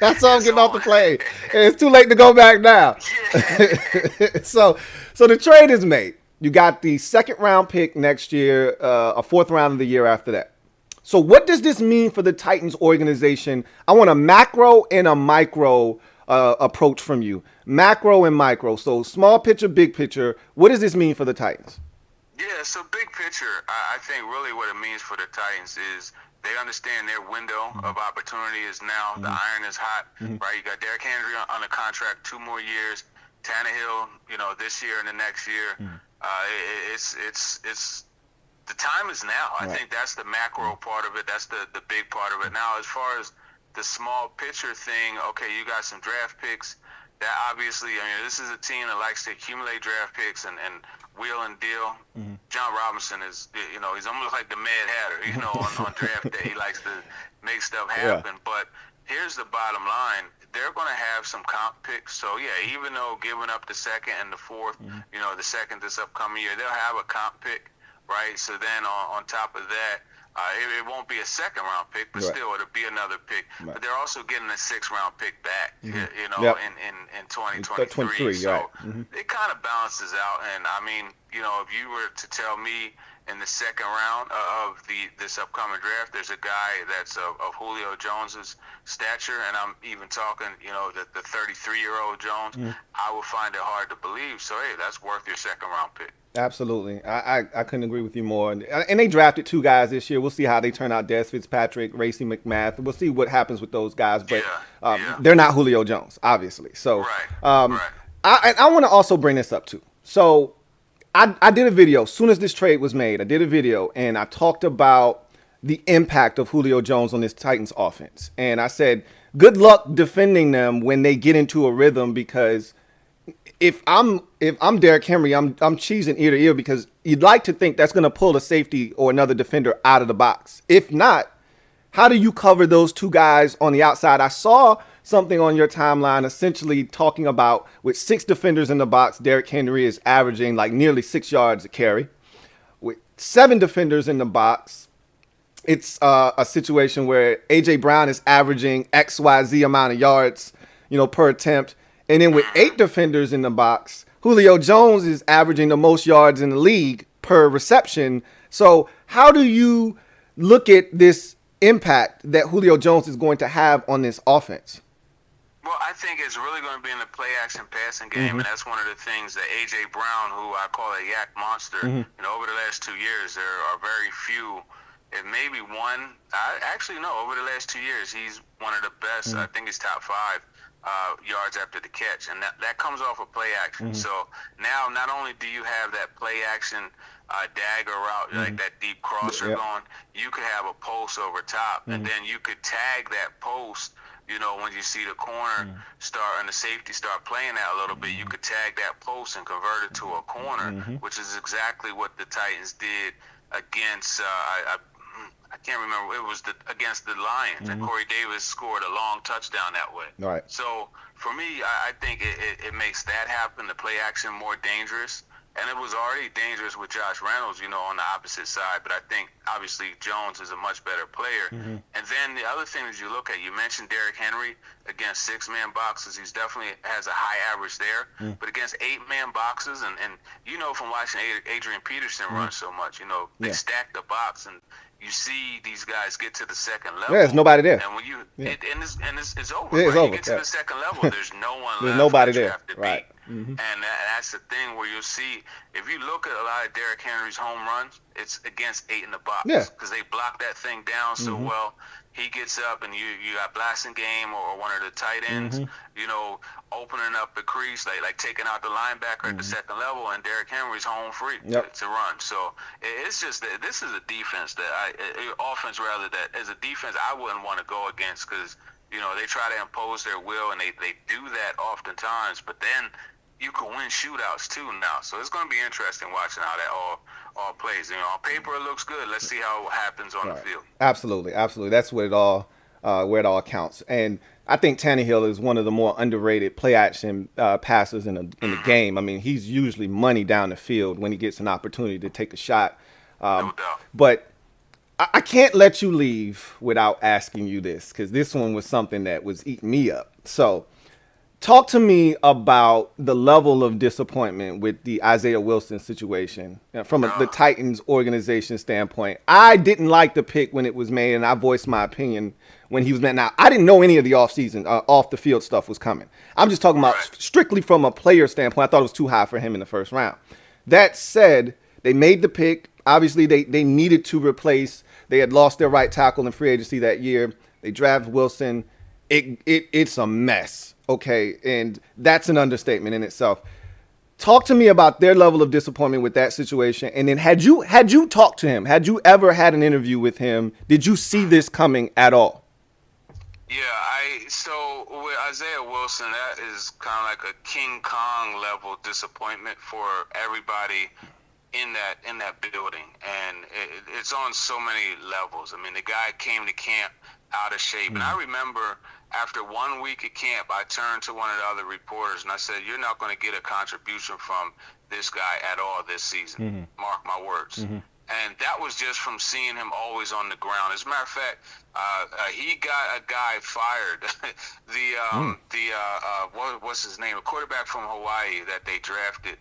I saw him getting off the plane. It's too late to go back now. So the trade is made. You got the second round pick next year, a fourth round of the year after that. So what does this mean for the Titans organization? I want a macro and a micro approach from you. Macro and micro. So small picture, big picture. What does this mean for the Titans? Yeah, so big picture, I think really what it means for the Titans is they understand their window of opportunity is now. The iron is hot, right? You got Derrick Henry on a contract 2 more years. Tannehill, you know, this year and the next year. It's the time is now. I think that's the macro part of it. That's the big part of it. Now, as far as the small picture thing, okay, you got some draft picks. That obviously, I mean, this is a team that likes to accumulate draft picks and wheel and deal. John Robinson is, you know, he's almost like the Mad Hatter, you know, on draft day. He likes to make stuff happen. But here's the bottom line. They're going to have some comp picks. So, yeah, even though giving up the second and the fourth, you know, the second this upcoming year, they'll have a comp pick. Right, so then on top of that, it won't be a second round pick, but still it'll be another pick. But they're also getting a 6th round pick back, you know, in 2023. So it kind of balances out. And I mean, you know, if you were to tell me in the second round of this upcoming draft, there's a guy that's of Julio Jones's stature, and I'm even talking, you know, the 33-year-old Jones, I would find it hard to believe. So hey, that's worth your second round pick. Absolutely. I couldn't agree with you more. And they drafted 2 guys this year. We'll see how they turn out. Des Fitzpatrick, Racey McMath. We'll see what happens with those guys. But they're not Julio Jones, obviously. So I want to also bring this up, too. So I did a video. As soon as this trade was made, I did a video, and I talked about the impact of Julio Jones on this Titans offense. And I said, good luck defending them when they get into a rhythm, because if I'm Derrick Henry, I'm cheesing ear to ear, because you'd like to think that's going to pull a safety or another defender out of the box. If not, how do you cover those 2 guys on the outside? I saw something on your timeline essentially talking about with 6 defenders in the box, Derrick Henry is averaging like nearly 6 yards a carry. With 7 defenders in the box, it's a situation where A.J. Brown is averaging XYZ amount of yards, you know, per attempt. And then with 8 defenders in the box, Julio Jones is averaging the most yards in the league per reception. So how do you look at this impact that Julio Jones is going to have on this offense? Well, I think it's really going to be in the play action passing game, and that's one of the things that A.J. Brown, who I call a yak monster, over the last 2 years, there are very few, and maybe one. Over the last 2 years, he's one of the best. I think he's top 5 yards after the catch, and that comes off of play action. So now, not only do you have that play action dagger route, like that deep crosser going, you could have a post over top, and then you could tag that post. When you see the corner start and the safety start playing that a little bit, you could tag that post and convert it to a corner, which is exactly what the Titans did against. I can't remember. It was against the Lions, and Corey Davis scored a long touchdown that way. Right. So for me, I think it makes that happen, the play action, more dangerous. And it was already dangerous with Josh Reynolds, on the opposite side. But I think, obviously, Jones is a much better player. And then the other thing that you look at, you mentioned Derrick Henry against 6-man boxes. He's definitely has a high average there. But against 8-man boxes, and from watching Adrian Peterson run so much, they stack the box, and you see these guys get to the second level. Yeah, there's nobody there. And when it's over. Yeah, it's right? over. You get to the second level, there's no one There's left. nobody that you there. have to Right. beat. And that's the thing where you'll see, if you look at a lot of Derrick Henry's home runs, it's against 8 in the box. Yeah. Because they block that thing down so well. He gets up, and you got Blasingame or one of the tight ends, opening up the crease, like taking out the linebacker at the second level, and Derrick Henry's home free to run. So it's just that this is a defense offense rather, that as a defense I wouldn't want to go against, because they try to impose their will, and they do that oftentimes, but then you can win shootouts too now. So it's going to be interesting watching how that all plays. On paper it looks good. Let's see how it happens on the field. Absolutely. That's what where it all counts. And I think Tannehill is one of the more underrated play action passers in the game. I mean, he's usually money down the field when he gets an opportunity to take a shot. No doubt. But I can't let you leave without asking you this, because this one was something that was eating me up. So talk to me about the level of disappointment with the Isaiah Wilson situation from the Titans organization standpoint. I didn't like the pick when it was made, and I voiced my opinion when he was made. Now, I didn't know any of the offseason, off-the-field stuff was coming. I'm just talking about strictly from a player standpoint. I thought it was too high for him in the first round. That said, they made the pick. Obviously, they needed to replace. They had lost their right tackle in free agency that year. They drafted Wilson. It's a mess. Okay, and that's an understatement in itself. Talk to me about their level of disappointment with that situation. And then had you talked to him? Had you ever had an interview with him? Did you see this coming at all? Yeah, so with Isaiah Wilson, that is kind of like a King Kong level disappointment for everybody in that building, and it's on so many levels. I mean, the guy came to camp out of shape, and I remember after 1 week at camp, I turned to one of the other reporters and I said, "You're not going to get a contribution from this guy at all this season. Mark my words." And that was just from seeing him always on the ground. As a matter of fact, he got a guy fired. What's his name? A quarterback from Hawaii that they drafted.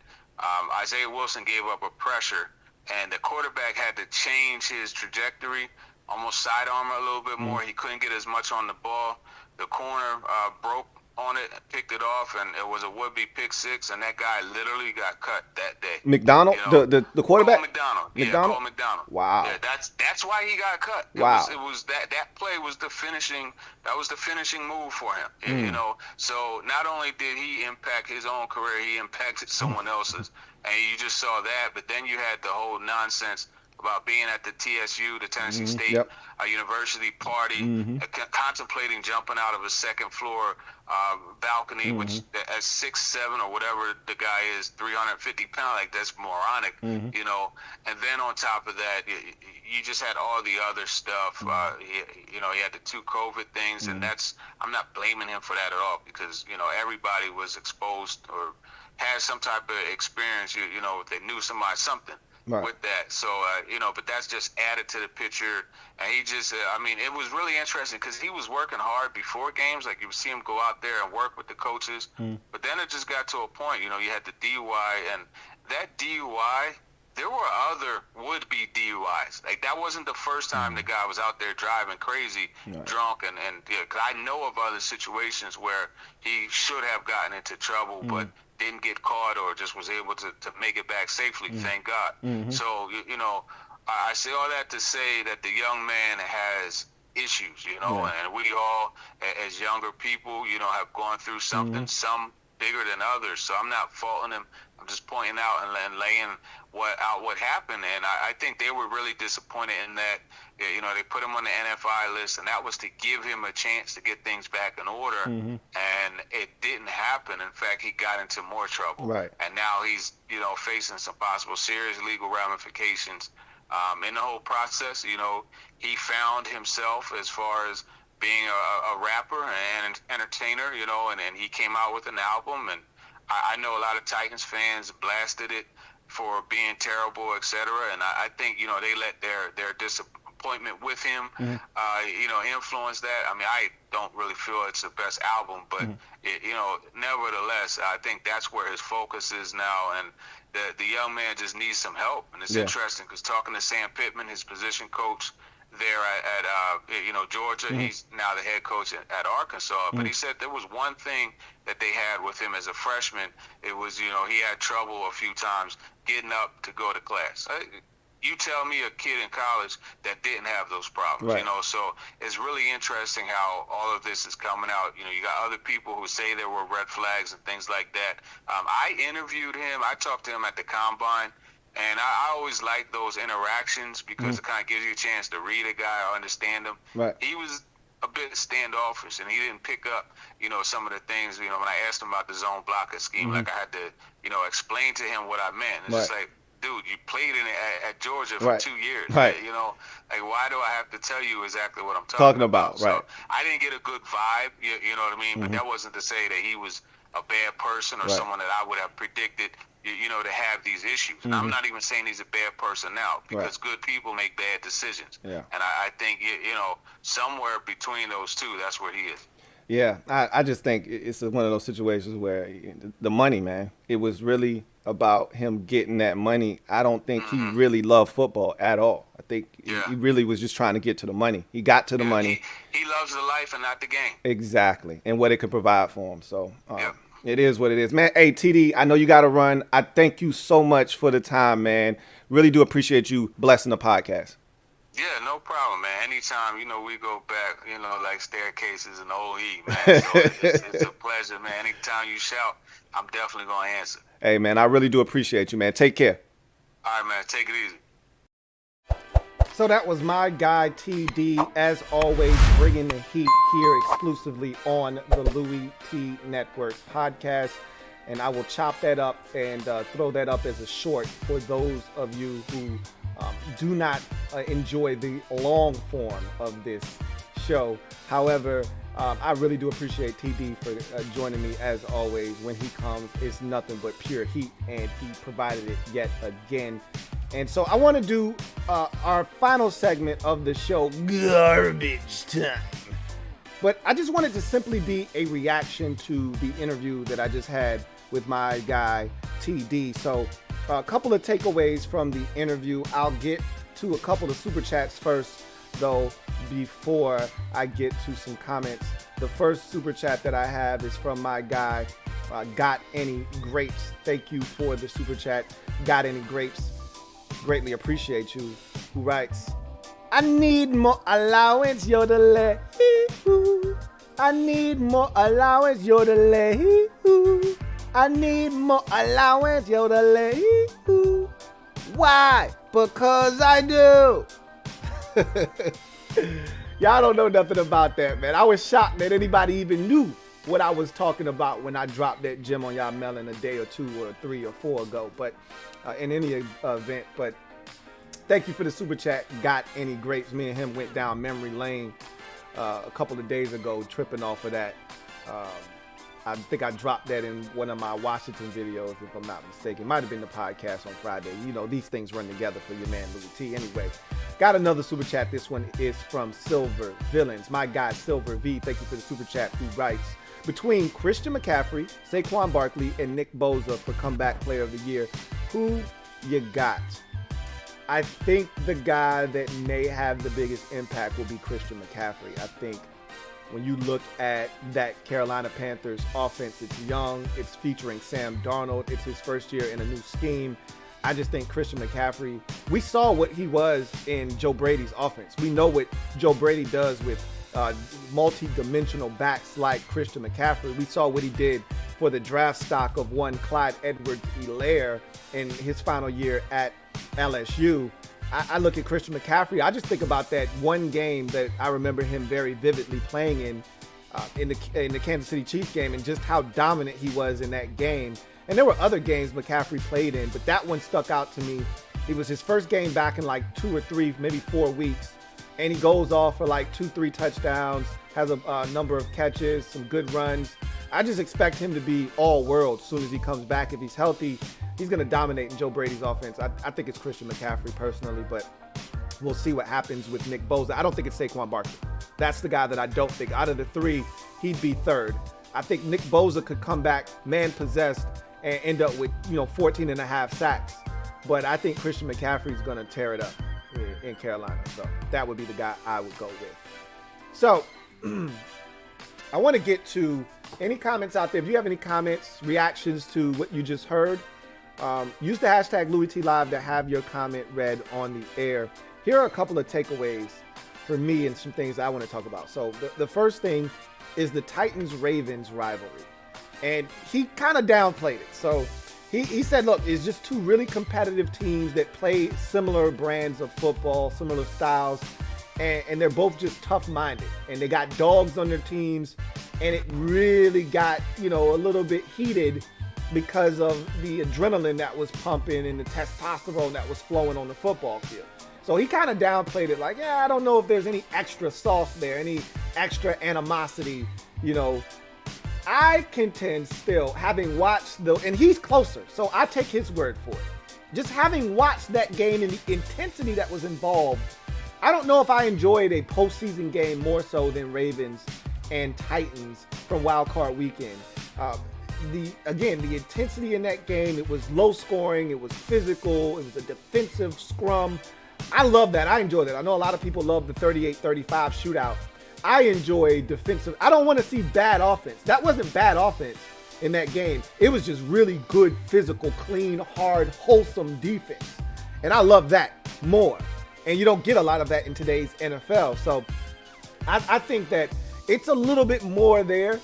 Isaiah Wilson gave up a pressure, and the quarterback had to change his trajectory, almost sidearm a little bit more. He couldn't get as much on the ball. The corner broke on it, picked it off, and it was a would-be pick six, and that guy literally got cut that day. McDonald, the quarterback? Cole McDonald. McDonald? Yeah, Cole McDonald. Wow. Yeah, that's why he got cut. It was that play was the finishing. That was the finishing move for him. So not only did he impact his own career, he impacted someone else's, and you just saw that. But then you had the whole nonsense about being at the TSU, the Tennessee State University party, contemplating jumping out of a second floor balcony, which at 6'7" or whatever the guy is, 350 pounds, like that's moronic, And then on top of that, you just had all the other stuff. He had the 2 COVID things, and I'm not blaming him for that at all, because everybody was exposed or had some type of experience. They knew something. Right. With that. So, but that's just added to the picture. And he just, it was really interesting because he was working hard before games. Like, you would see him go out there and work with the coaches. But then it just got to a point, you had the DUI. And that DUI there were other would-be DUIs. Like, that wasn't the first time the guy was out there driving crazy, drunk, and yeah, 'cause I know of other situations where he should have gotten into trouble, but didn't get caught or just was able to make it back safely, thank God. So, you know, I say all that to say that the young man has issues, you know, and we all, as younger people, you know, have gone through something, some bigger than others. So I'm not faulting him. I'm just pointing out and laying what happened. And I think they were really disappointed in that, you know, they put him on the NFI list, and that was to give him a chance to get things back in order. And it didn't happen. In fact, he got into more trouble. Right. And now he's, you know, facing some possible serious legal ramifications. In the whole process, you know, he found himself as far as being a rapper and entertainer, you know, and he came out with an album, and I know a lot of Titans fans blasted it for being terrible, etc. And I think, you know, they let their disappointment with him, you know, influence that. I mean, I don't really feel it's the best album, but you know, nevertheless, I think that's where his focus is now, and the young man just needs some help. And it's interesting because talking to Sam Pittman, his position coach there at you know, Georgia, he's now the head coach at Arkansas, but he said there was one thing that they had with him as a freshman. It was, you know, he had trouble a few times getting up to go to class. You tell me a kid in college that didn't have those problems, you know, so it's really interesting how all of this is coming out. You know, you got other people who say there were red flags and things like that. I interviewed him. I talked to him at the Combine, and I always like those interactions because it kind of gives you a chance to read a guy or understand him. He was a bit standoffish, and he didn't pick up, you know, some of the things, you know, when I asked him about the zone blocker scheme, like I had to, you know, explain to him what I meant. It's just like, dude, you played in it at Georgia for 2 years. You know, like, why do I have to tell you exactly what I'm talking about? So I didn't get a good vibe, you know what I mean? But that wasn't to say that he was a bad person or someone that I would have predicted, you know, to have these issues. And I'm not even saying he's a bad person now, because good people make bad decisions. And I think, you know, somewhere between those two, that's where he is. Yeah, I just think it's one of those situations where the money, man, it was really about him getting that money. I don't think he really loved football at all. I think he really was just trying to get to the money. He got to the money. He loves the life and not the game. Exactly, and what it could provide for him. So it is what it is, man. Hey, TD, I know you got to run. I thank you so much for the time, man. Really do appreciate you blessing the podcast. Yeah, no problem, man. Anytime, you know, we go back, you know, like staircases and OE, man. So it's a pleasure, man. Anytime you shout, I'm definitely going to answer. Hey, man, I really do appreciate you, man. Take care. All right, man. Take it easy. So that was my guy, TD, as always, bringing the heat here exclusively on the Louie T Network podcast. And I will chop that up and throw that up as a short for those of you who do not enjoy the long form of this show. However, I really do appreciate TD for joining me as always. When he comes, it's nothing but pure heat, and he provided it yet again. And so I want to do our final segment of the show, Garbage Time. But I just wanted to simply be a reaction to the interview that I just had with my guy, TD. So a couple of takeaways from the interview. I'll get to a couple of super chats first, though, before I get to some comments. The first super chat that I have is from my guy, Got Any Grapes. Thank you for the super chat, Got Any Grapes. Greatly appreciate you. Who writes, I need more allowance, yodelay. I need more allowance, yodelay. I need more allowance, yodelay. Why? Because I do. Y'all don't know nothing about that, man. I was shocked that anybody even knew what I was talking about when I dropped that gem on y'all melon a day or 2 or 3 or 4 ago. But in any event, but thank you for the super chat. Got Any Grapes? Me and him went down memory lane a couple of days ago, tripping off of that. I think I dropped that in one of my Washington videos, if I'm not mistaken. It might have been the podcast on Friday. You know, these things run together for your man, Louie T. Anyway, got another super chat. This one is from Silver Villains. My guy, Silver V, thank you for the super chat, who writes, between Christian McCaffrey, Saquon Barkley, and Nick Bosa for comeback player of the year, who you got. I think the guy that may have the biggest impact will be Christian McCaffrey. I think when you look at that Carolina Panthers offense, it's young, it's featuring Sam Darnold, it's his first year in a new scheme. I just think Christian McCaffrey, we saw what he was in Joe Brady's offense. We know what Joe Brady does with multi-dimensional backs like Christian McCaffrey. We saw what he did for the draft stock of one Clyde Edwards-Helaire in his final year at LSU. I look at Christian McCaffrey. I just think about that one game that I remember him very vividly playing in the Kansas City Chiefs game, and just how dominant he was in that game. And there were other games McCaffrey played in, but that one stuck out to me. It was his first game back in like 2 or 3, maybe 4 weeks. And he goes off for like 2-3 touchdowns, has a number of catches, some good runs. I just expect him to be all world as soon as he comes back. If he's healthy, he's going to dominate in Joe Brady's offense. I think it's Christian McCaffrey personally, but we'll see what happens with Nick Bosa. I don't think it's Saquon Barkley. That's the guy that I don't think. Out of the 3, he'd be third. I think Nick Bosa could come back man-possessed and end up with 14 and a half sacks. But I think Christian McCaffrey's going to tear it up in Carolina. So that would be the guy I would go with. So I want to get to any comments out there. If you have any comments, reactions to what you just heard, use the hashtag LouieTLive to have your comment read on the air. Here are a couple of takeaways for me and some things I want to talk about. So the first thing is the Titans-Ravens rivalry. And he kind of downplayed it. So he said, look, it's just two really competitive teams that play similar brands of football, similar styles, and they're both just tough-minded. And they got dogs on their teams, and it really got, a little bit heated because of the adrenaline that was pumping and the testosterone that was flowing on the football field. So he kind of downplayed it like, I don't know if there's any extra sauce there, any extra animosity, I contend still, having watched and he's closer, so I take his word for it. Just having watched that game and the intensity that was involved, I don't know if I enjoyed a postseason game more so than Ravens and Titans from Wild Card Weekend. The intensity in that game, it was low scoring, it was physical, it was a defensive scrum. I love that. I enjoy that. I know a lot of people love the 38-35 shootout. I enjoy defensive. I don't want to see bad offense. That wasn't bad offense in that game. It was just really good, physical, clean, hard, wholesome defense. And I love that more. And you don't get a lot of that in today's NFL. So I think that it's a little bit more there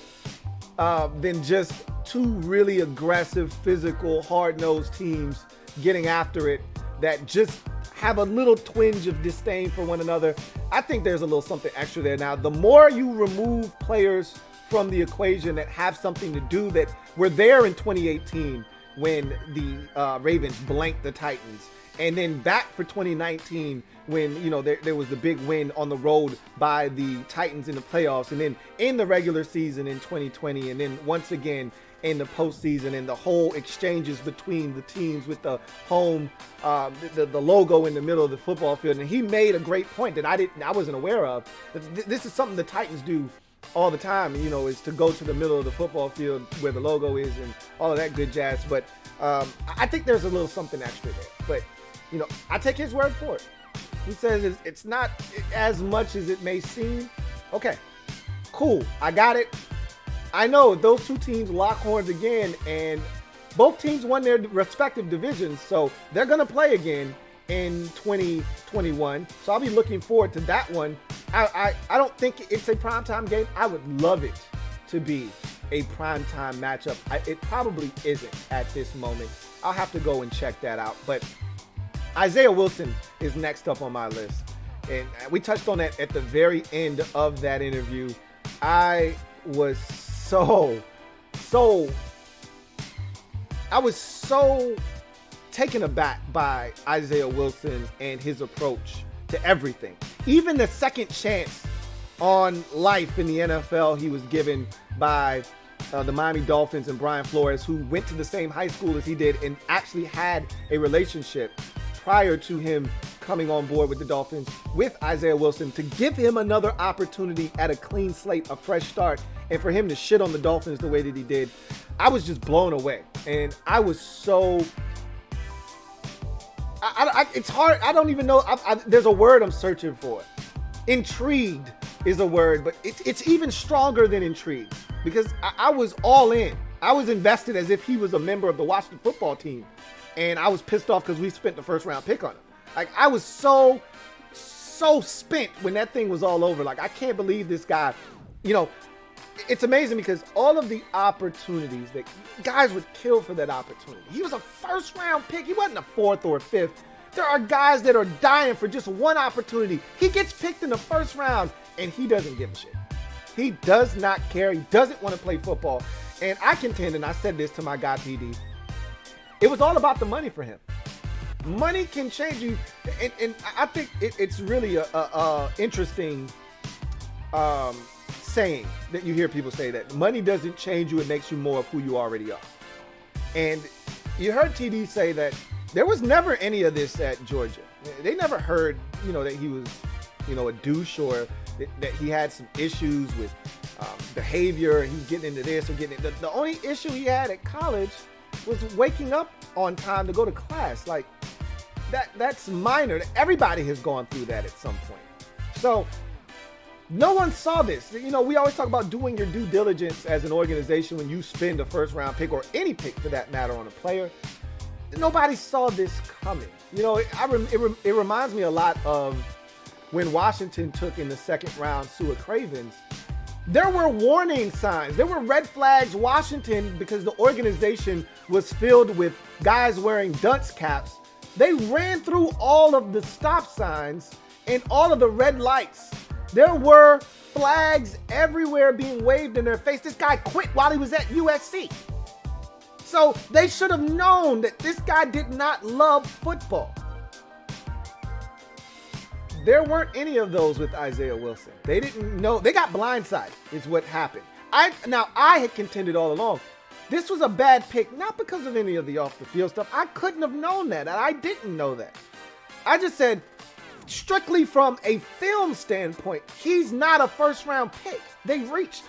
than just two really aggressive, physical, hard-nosed teams getting after it that just have a little twinge of disdain for one another. I think there's a little something extra there. Now, the more you remove players from the equation that have something to do, that were there in 2018 when the Ravens blanked the Titans, and then back for 2019 when there was the big win on the road by the Titans in the playoffs, and then in the regular season in 2020, and then once again in the postseason, and the whole exchanges between the teams with the home, the logo in the middle of the football field. And he made a great point that I wasn't aware of. This is something the Titans do all the time, is to go to the middle of the football field where the logo is and all of that good jazz. But I think there's a little something extra there. But, I take his word for it. He says it's not as much as it may seem. Okay, cool. I got it. I know those two teams lock horns again, and both teams won their respective divisions, so they're going to play again in 2021. So I'll be looking forward to that one. I don't think it's a primetime game. I would love it to be a primetime matchup. It probably isn't at this moment. I'll have to go and check that out. But Isaiah Wilson is next up on my list. And we touched on that at the very end of that interview. I was so taken aback by Isaiah Wilson and his approach to everything. Even the second chance on life in the NFL he was given by the Miami Dolphins and Brian Flores, who went to the same high school as he did and actually had a relationship prior to him coming on board with the Dolphins, with Isaiah Wilson, to give him another opportunity at a clean slate, a fresh start, and for him to shit on the Dolphins the way that he did. I was just blown away. And I was so it's hard. I don't even know. There's a word I'm searching for. Intrigued is a word, but it's even stronger than intrigued because I was all in. I was invested as if he was a member of the Washington football team, and I was pissed off because we spent the first round pick on him. Like, I was so spent when that thing was all over. Like, I can't believe this guy. You know, it's amazing because all of the opportunities that guys would kill for that opportunity. He was a first round pick. He wasn't a fourth or fifth. There are guys that are dying for just one opportunity. He gets picked in the first round and he doesn't give a shit. He does not care. He doesn't want to play football. And I contend, and I said this to my guy PD, it was all about the money for him. Money can change you. And I think it's really a interesting saying that you hear people say, that money doesn't change you, it makes you more of who you already are. And you heard TD say that there was never any of this at Georgia. They never heard, that he was, a douche, or that he had some issues with behavior. He was getting into this or getting into the only issue he had at college was waking up on time to go to class. Like, that's minor. Everybody has gone through that at some point. So no one saw this. We always talk about doing your due diligence as an organization when you spend a first round pick, or any pick for that matter, on a player. Nobody saw this coming. It reminds me a lot of when Washington took in the second round Sua Cravens. There were warning signs. There were red flags. Washington, because the organization was filled with guys wearing dunce caps, they ran through all of the stop signs and all of the red lights. There were flags everywhere being waved in their face. This guy quit while he was at USC. So they should have known that this guy did not love football. There weren't any of those with Isaiah Wilson. They didn't know. They got blindsided is what happened. I had contended all along, this was a bad pick, not because of any of the off the field stuff. I couldn't have known that. I didn't know that. I just said, strictly from a film standpoint, he's not a first round pick. They reached.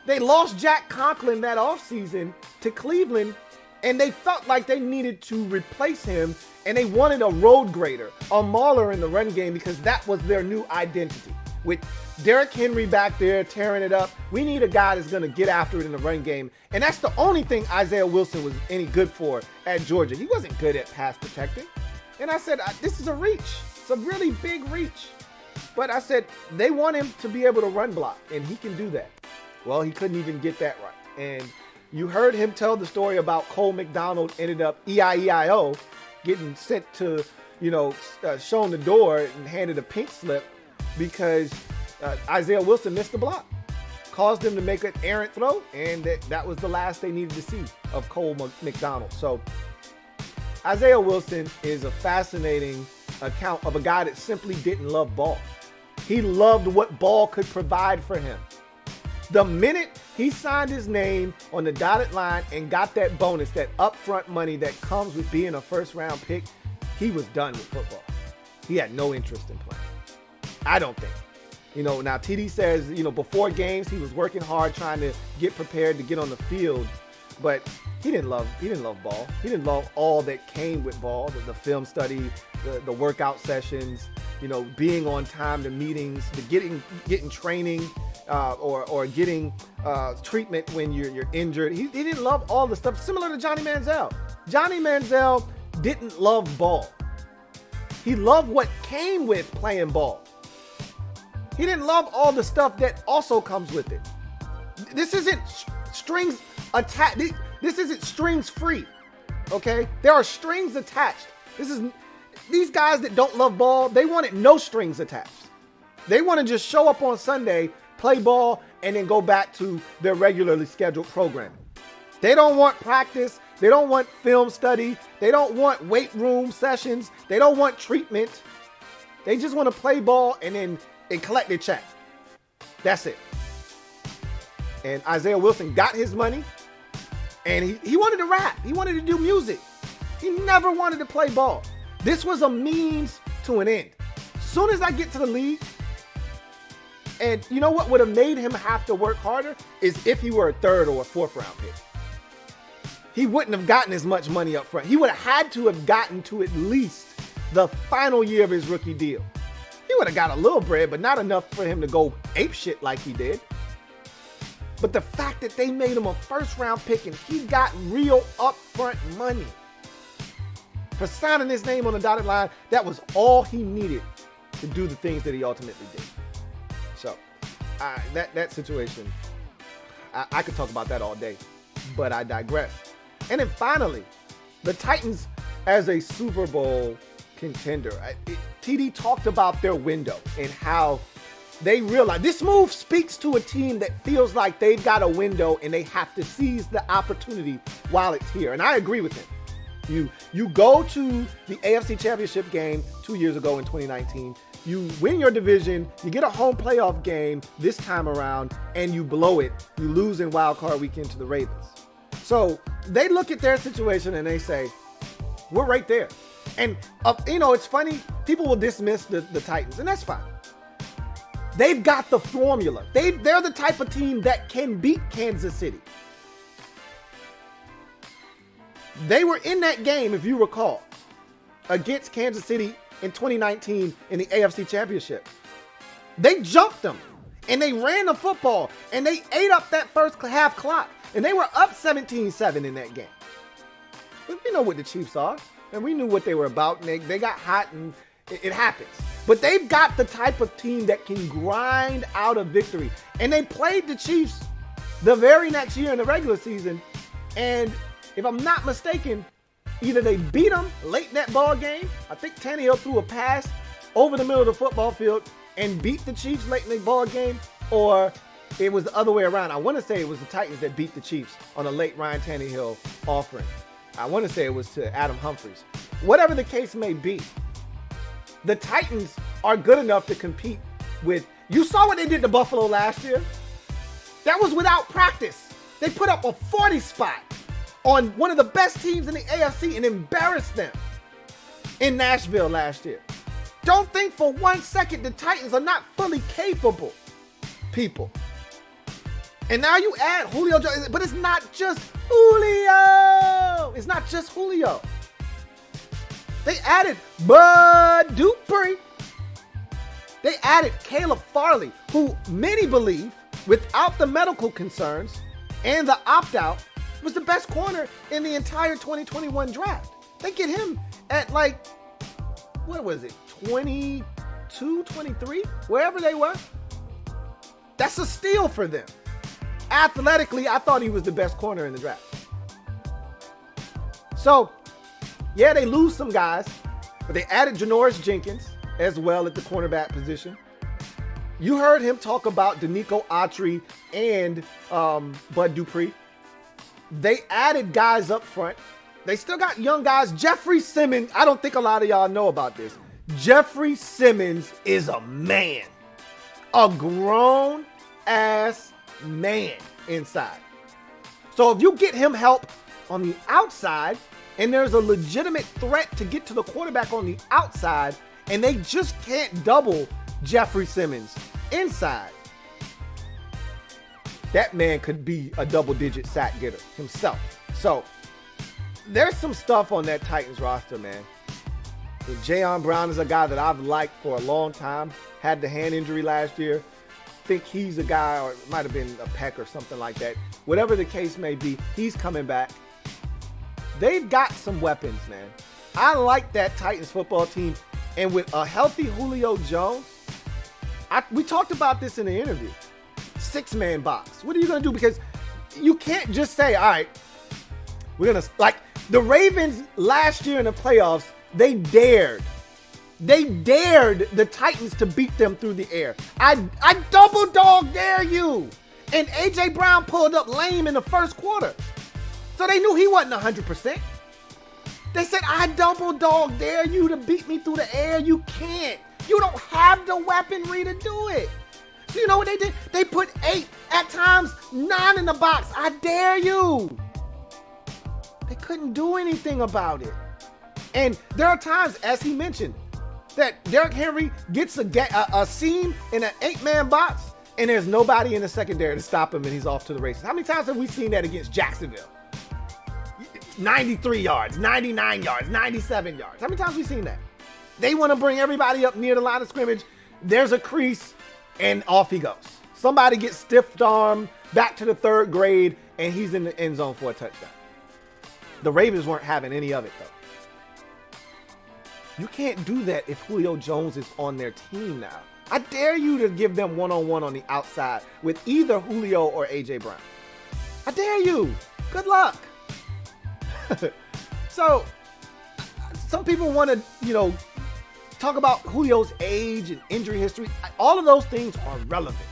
They lost Jack Conklin that offseason to Cleveland, and they felt like they needed to replace him, and they wanted a road grader, a mauler in the run game, because that was their new identity. With Derrick Henry back there tearing it up, we need a guy that's going to get after it in the run game, and that's the only thing Isaiah Wilson was any good for at Georgia. He wasn't good at pass protecting. And I said, this is a reach. It's a really big reach. But I said, they want him to be able to run block, and he can do that. Well, he couldn't even get that right. And you heard him tell the story about Cole McDonald ended up EIEIO, getting sent to, shown the door and handed a pink slip because Isaiah Wilson missed the block. Caused them to make an errant throw, and that was the last they needed to see of Cole McDonald. So Isaiah Wilson is a fascinating account of a guy that simply didn't love ball. He loved what ball could provide for him. The minute he signed his name on the dotted line and got that bonus, that upfront money that comes with being a first round pick, he was done with football. He had no interest in playing. I don't think. Now TD says, before games, he was working hard trying to get prepared to get on the field, but he didn't love ball. He didn't love all that came with ball, the film study, the workout sessions, being on time to meetings, to getting training, or getting treatment when you're injured. He didn't love all the stuff, similar to Johnny Manziel. Johnny Manziel didn't love ball. He loved what came with playing ball. He didn't love all the stuff that also comes with it. This isn't strings attached. This isn't strings free. Okay? There are strings attached. These guys that don't love ball, they wanted no strings attached. They want to just show up on Sunday, play ball, and then go back to their regularly scheduled programming. They don't want practice. They don't want film study. They don't want weight room sessions. They don't want treatment. They just want to play ball and collect their check. That's it. And Isaiah Wilson got his money, and he wanted to rap. He wanted to do music. He never wanted to play ball. This was a means to an end. Soon as I get to the league, and you know what would have made him have to work harder is if he were a third or a fourth round pick. he wouldn't have gotten as much money up front. He would have had to have gotten to at least the final year of his rookie deal. He would have got a little bread, but not enough for him to go ape shit like he did. But the fact that they made him a first-round pick and he got real upfront money for signing his name on the dotted line, that was all he needed to do the things that he ultimately did. So, that situation, I could talk about that all day, but I digress. And then finally, the Titans as a Super Bowl contender. TD talked about their window and how they realize this move speaks to a team that feels like they've got a window and they have to seize the opportunity while it's here. And I agree with him. You go to the AFC Championship game 2 years ago in 2019. You win your division, you get a home playoff game this time around, and you blow it. You lose in wild card weekend to the Ravens. So they look at their situation and they say, we're right there. And, it's funny. People will dismiss the Titans, and that's fine. They've got the formula. They're the type of team that can beat Kansas City. They were in that game, if you recall, against Kansas City in 2019 in the AFC Championship. They jumped them, and they ran the football, and they ate up that first half clock, and they were up 17-7 in that game. But we know what the Chiefs are, and we knew what they were about, and they got hot, and it happens. But they've got the type of team that can grind out a victory. And they played the Chiefs the very next year in the regular season. And if I'm not mistaken, either they beat them late in that ball game. I think Tannehill threw a pass over the middle of the football field and beat the Chiefs late in the ball game. Or it was the other way around. I want to say it was the Titans that beat the Chiefs on a late Ryan Tannehill offering. I want to say it was to Adam Humphries. Whatever the case may be, the Titans are good enough to compete with. You saw what they did to Buffalo last year. That was without practice. They put up a 40 spot on one of the best teams in the AFC and embarrassed them in Nashville last year. Don't think for 1 second the Titans are not fully capable, people. And now you add Julio Jones, but it's not just Julio. It's not just Julio. They added Bud Dupree. They added Caleb Farley, who many believe, without the medical concerns and the opt-out, was the best corner in the entire 2021 draft. They get him at what was it, 22, 23, wherever they were. That's a steal for them. Athletically, I thought he was the best corner in the draft. So, yeah, they lose some guys, but they added Janoris Jenkins as well at the cornerback position. You heard him talk about Danico Autry and Bud Dupree. They added guys up front. They still got young guys. Jeffrey Simmons, I don't think a lot of y'all know about this. Jeffrey Simmons is a man. A grown-ass man inside. So if you get him help on the outside, and there's a legitimate threat to get to the quarterback on the outside, and they just can't double Jeffrey Simmons inside, that man could be a double-digit sack getter himself. So there's some stuff on that Titans roster, man. And Jayon Brown is a guy that I've liked for a long time. Had the hand injury last year. Think he's a guy, or it might have been a pec or something like that. Whatever the case may be, he's coming back. They've got some weapons, man. I like that Titans football team. And with a healthy Julio Jones, we talked about this in the interview. 6-man box. What are you going to do? Because you can't just say, all right, we're going to, like the Ravens last year in the playoffs, they dared the Titans to beat them through the air. I double dog dare you. And A.J. Brown pulled up lame in the first quarter. So they knew he wasn't 100%. They said, I double dog dare you to beat me through the air. You can't. You don't have the weaponry to do it. So you know what they did? They put 8, at times 9 in the box. I dare you. They couldn't do anything about it. And there are times, as he mentioned, that Derrick Henry gets a seam in an 8-man box, and there's nobody in the secondary to stop him, and he's off to the races. How many times have we seen that against Jacksonville? 93 yards, 99 yards, 97 yards. How many times have we seen that? They want to bring everybody up near the line of scrimmage. There's a crease, and off he goes. Somebody gets stiff arm back to the third grade, and he's in the end zone for a touchdown. The Ravens weren't having any of it, though. You can't do that if Julio Jones is on their team now. I dare you to give them one-on-one on the outside with either Julio or A.J. Brown. I dare you. Good luck. So, some people want to, talk about Julio's age and injury history. All of those things are relevant.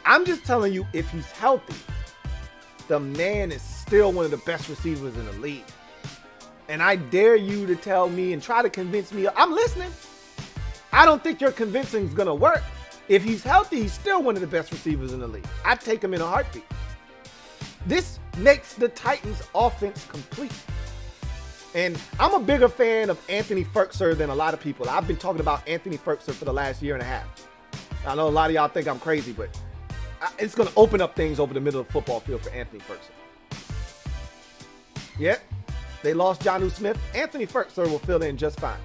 I'm just telling you, if he's healthy, the man is still one of the best receivers in the league. And I dare you to tell me and try to convince me. I'm listening. I don't think your convincing is going to work. If he's healthy, he's still one of the best receivers in the league. I'd take him in a heartbeat. This makes the Titans offense complete. And I'm a bigger fan of Anthony Firkser than a lot of people. I've been talking about Anthony Firkser for the last year and a half. I know a lot of y'all think I'm crazy, but it's going to open up things over the middle of the football field for Anthony Firkser. Yeah, they lost Jonnu Smith. Anthony Firkser will fill in just fine.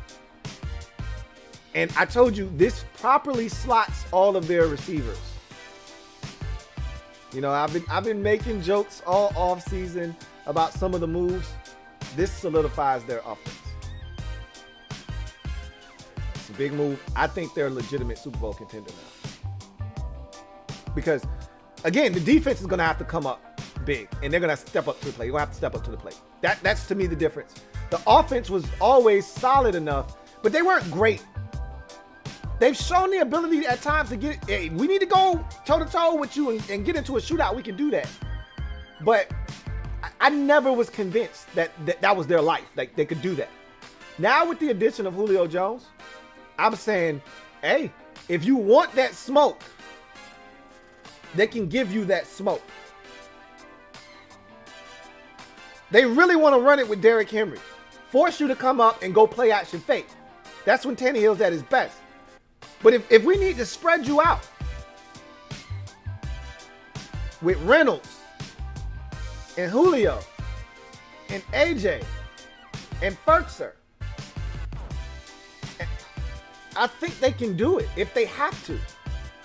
And I told you, this properly slots all of their receivers. I've been making jokes all offseason about some of the moves. This solidifies their offense. It's a big move. I think they're a legitimate Super Bowl contender now. Because, again, the defense is going to have to come up big, and they're going to step up to the plate. You're going to have to step up to the plate. That's, to me, the difference. The offense was always solid enough, but they weren't great. They've shown the ability at times to get, hey, we need to go toe-to-toe with you and get into a shootout. We can do that. But I never was convinced that was their life. Like, they could do that. Now, with the addition of Julio Jones, I'm saying, hey, if you want that smoke, they can give you that smoke. They really want to run it with Derrick Henry. Force you to come up and go play action fake. That's when Tannehill's at his best. But if we need to spread you out with Reynolds and Julio and AJ and Firkser, I think they can do it if they have to.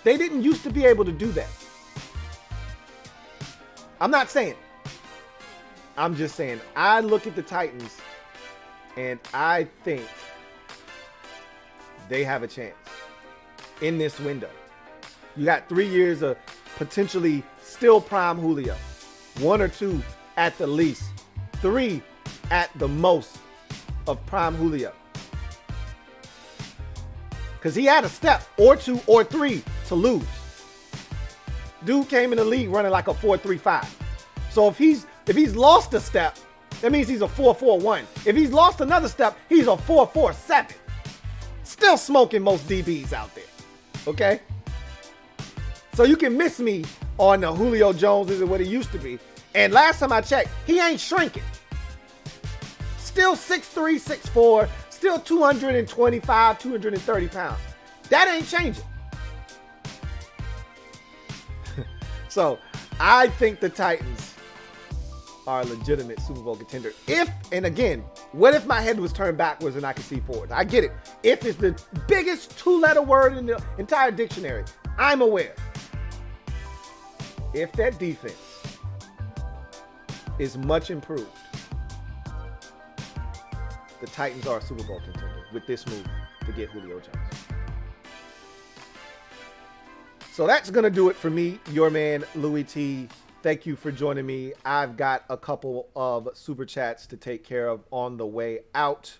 They didn't used to be able to do that. I'm not saying. I'm just saying, I look at the Titans and I think they have a chance in this window. You got 3 years of potentially still prime Julio. 1 or 2 at the least. 3 at the most of prime Julio. Because he had a step or 2 or 3 to lose. Dude came in the league running like a 4.35. So if he's lost a step, that means he's a 4.41. If he's lost another step, he's a 4.47. Still smoking most DBs out there. Okay? So you can miss me on the Julio Jones isn't what he used to be. And last time I checked, he ain't shrinking. Still 6'3", 6'4", still 225, 230 pounds. That ain't changing. So I think the Titans are a legitimate Super Bowl contender. And again, what if my head was turned backwards and I could see forward? I get it. If is the biggest 2-letter word in the entire dictionary. I'm aware. If that defense is much improved, the Titans are a Super Bowl contender with this move to get Julio Jones. So that's going to do it for me, your man, Louie T. Thank you for joining me. I've got a couple of super chats to take care of on the way out.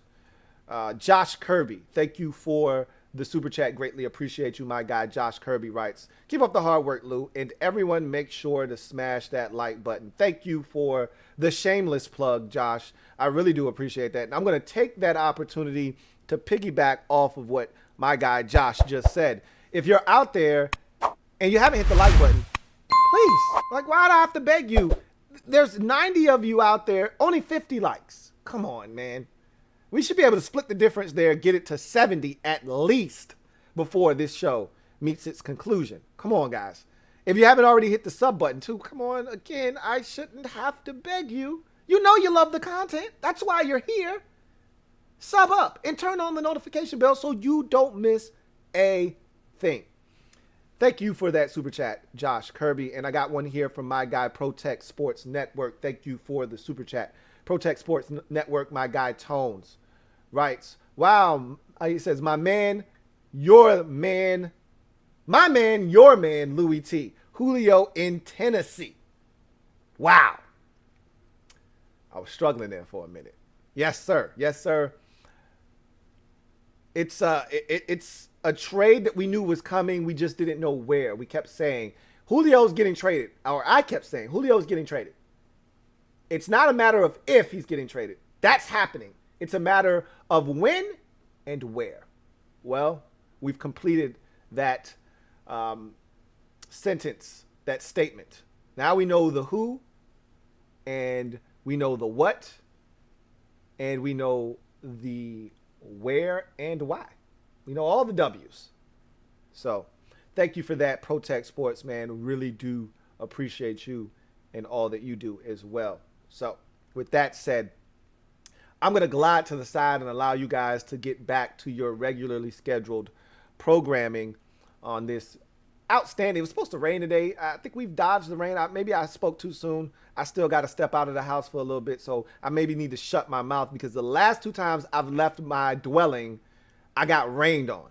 Josh Kirby, thank you for the super chat. Greatly appreciate you, my guy. Josh Kirby writes, keep up the hard work, Lou. And everyone make sure to smash that like button. Thank you for the shameless plug, Josh. I really do appreciate that. And I'm going to take that opportunity to piggyback off of what my guy Josh just said. If you're out there and you haven't hit the like button, please, like, why do I have to beg you? There's 90 of you out there, only 50 likes. Come on, man. We should be able to split the difference there, get it to 70 at least before this show meets its conclusion. Come on, guys. If you haven't already hit the sub button too, come on. Again, I shouldn't have to beg you. You know you love the content. That's why you're here. Sub up and turn on the notification bell so you don't miss a thing. Thank you for that super chat, Josh Kirby. And I got one here from my guy, Protect Sports Network. Thank you for the super chat. Protect Sports Network, my guy, Tones, writes, wow, he says, my man, your man, Louie T. Julio in Tennessee. Wow. I was struggling there for a minute. Yes, sir. Yes, sir. It's a trade that we knew was coming. We just didn't know where. We kept saying Julio's getting traded, or I kept saying Julio's getting traded. It's not a matter of if he's getting traded. That's happening. It's a matter of when and where. Well, we've completed that sentence, that statement. Now we know the who, and we know the what, and we know the where and why. We know all the W's. So thank you for that, Protect Sports, man. Really do appreciate you and all that you do as well. So with that said, I'm going to glide to the side and allow you guys to get back to your regularly scheduled programming on this outstanding. It was supposed to rain today. I think we've dodged the rain. Maybe I spoke too soon. I still got to step out of the house for a little bit, so I maybe need to shut my mouth because the last 2 times I've left my dwelling, I got rained on.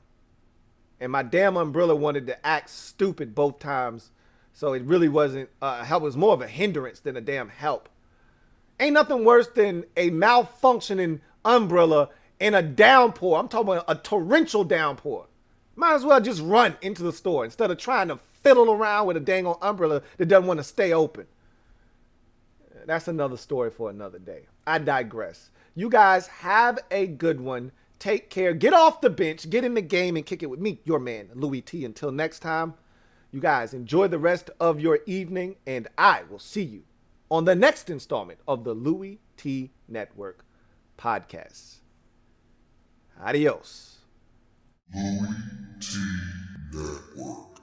And my damn umbrella wanted to act stupid both times, so it really wasn't help. It was more of a hindrance than a damn help. Ain't nothing worse than a malfunctioning umbrella in a downpour. I'm talking about a torrential downpour. Might as well just run into the store instead of trying to fiddle around with a dang old umbrella that doesn't want to stay open. That's another story for another day. I digress. You guys have a good one. Take care. Get off the bench. Get in the game and kick it with me, your man, Louie T. Until next time, you guys enjoy the rest of your evening, and I will see you on the next installment of the Louie T Network podcast. Adios. LouieTeeNetwork.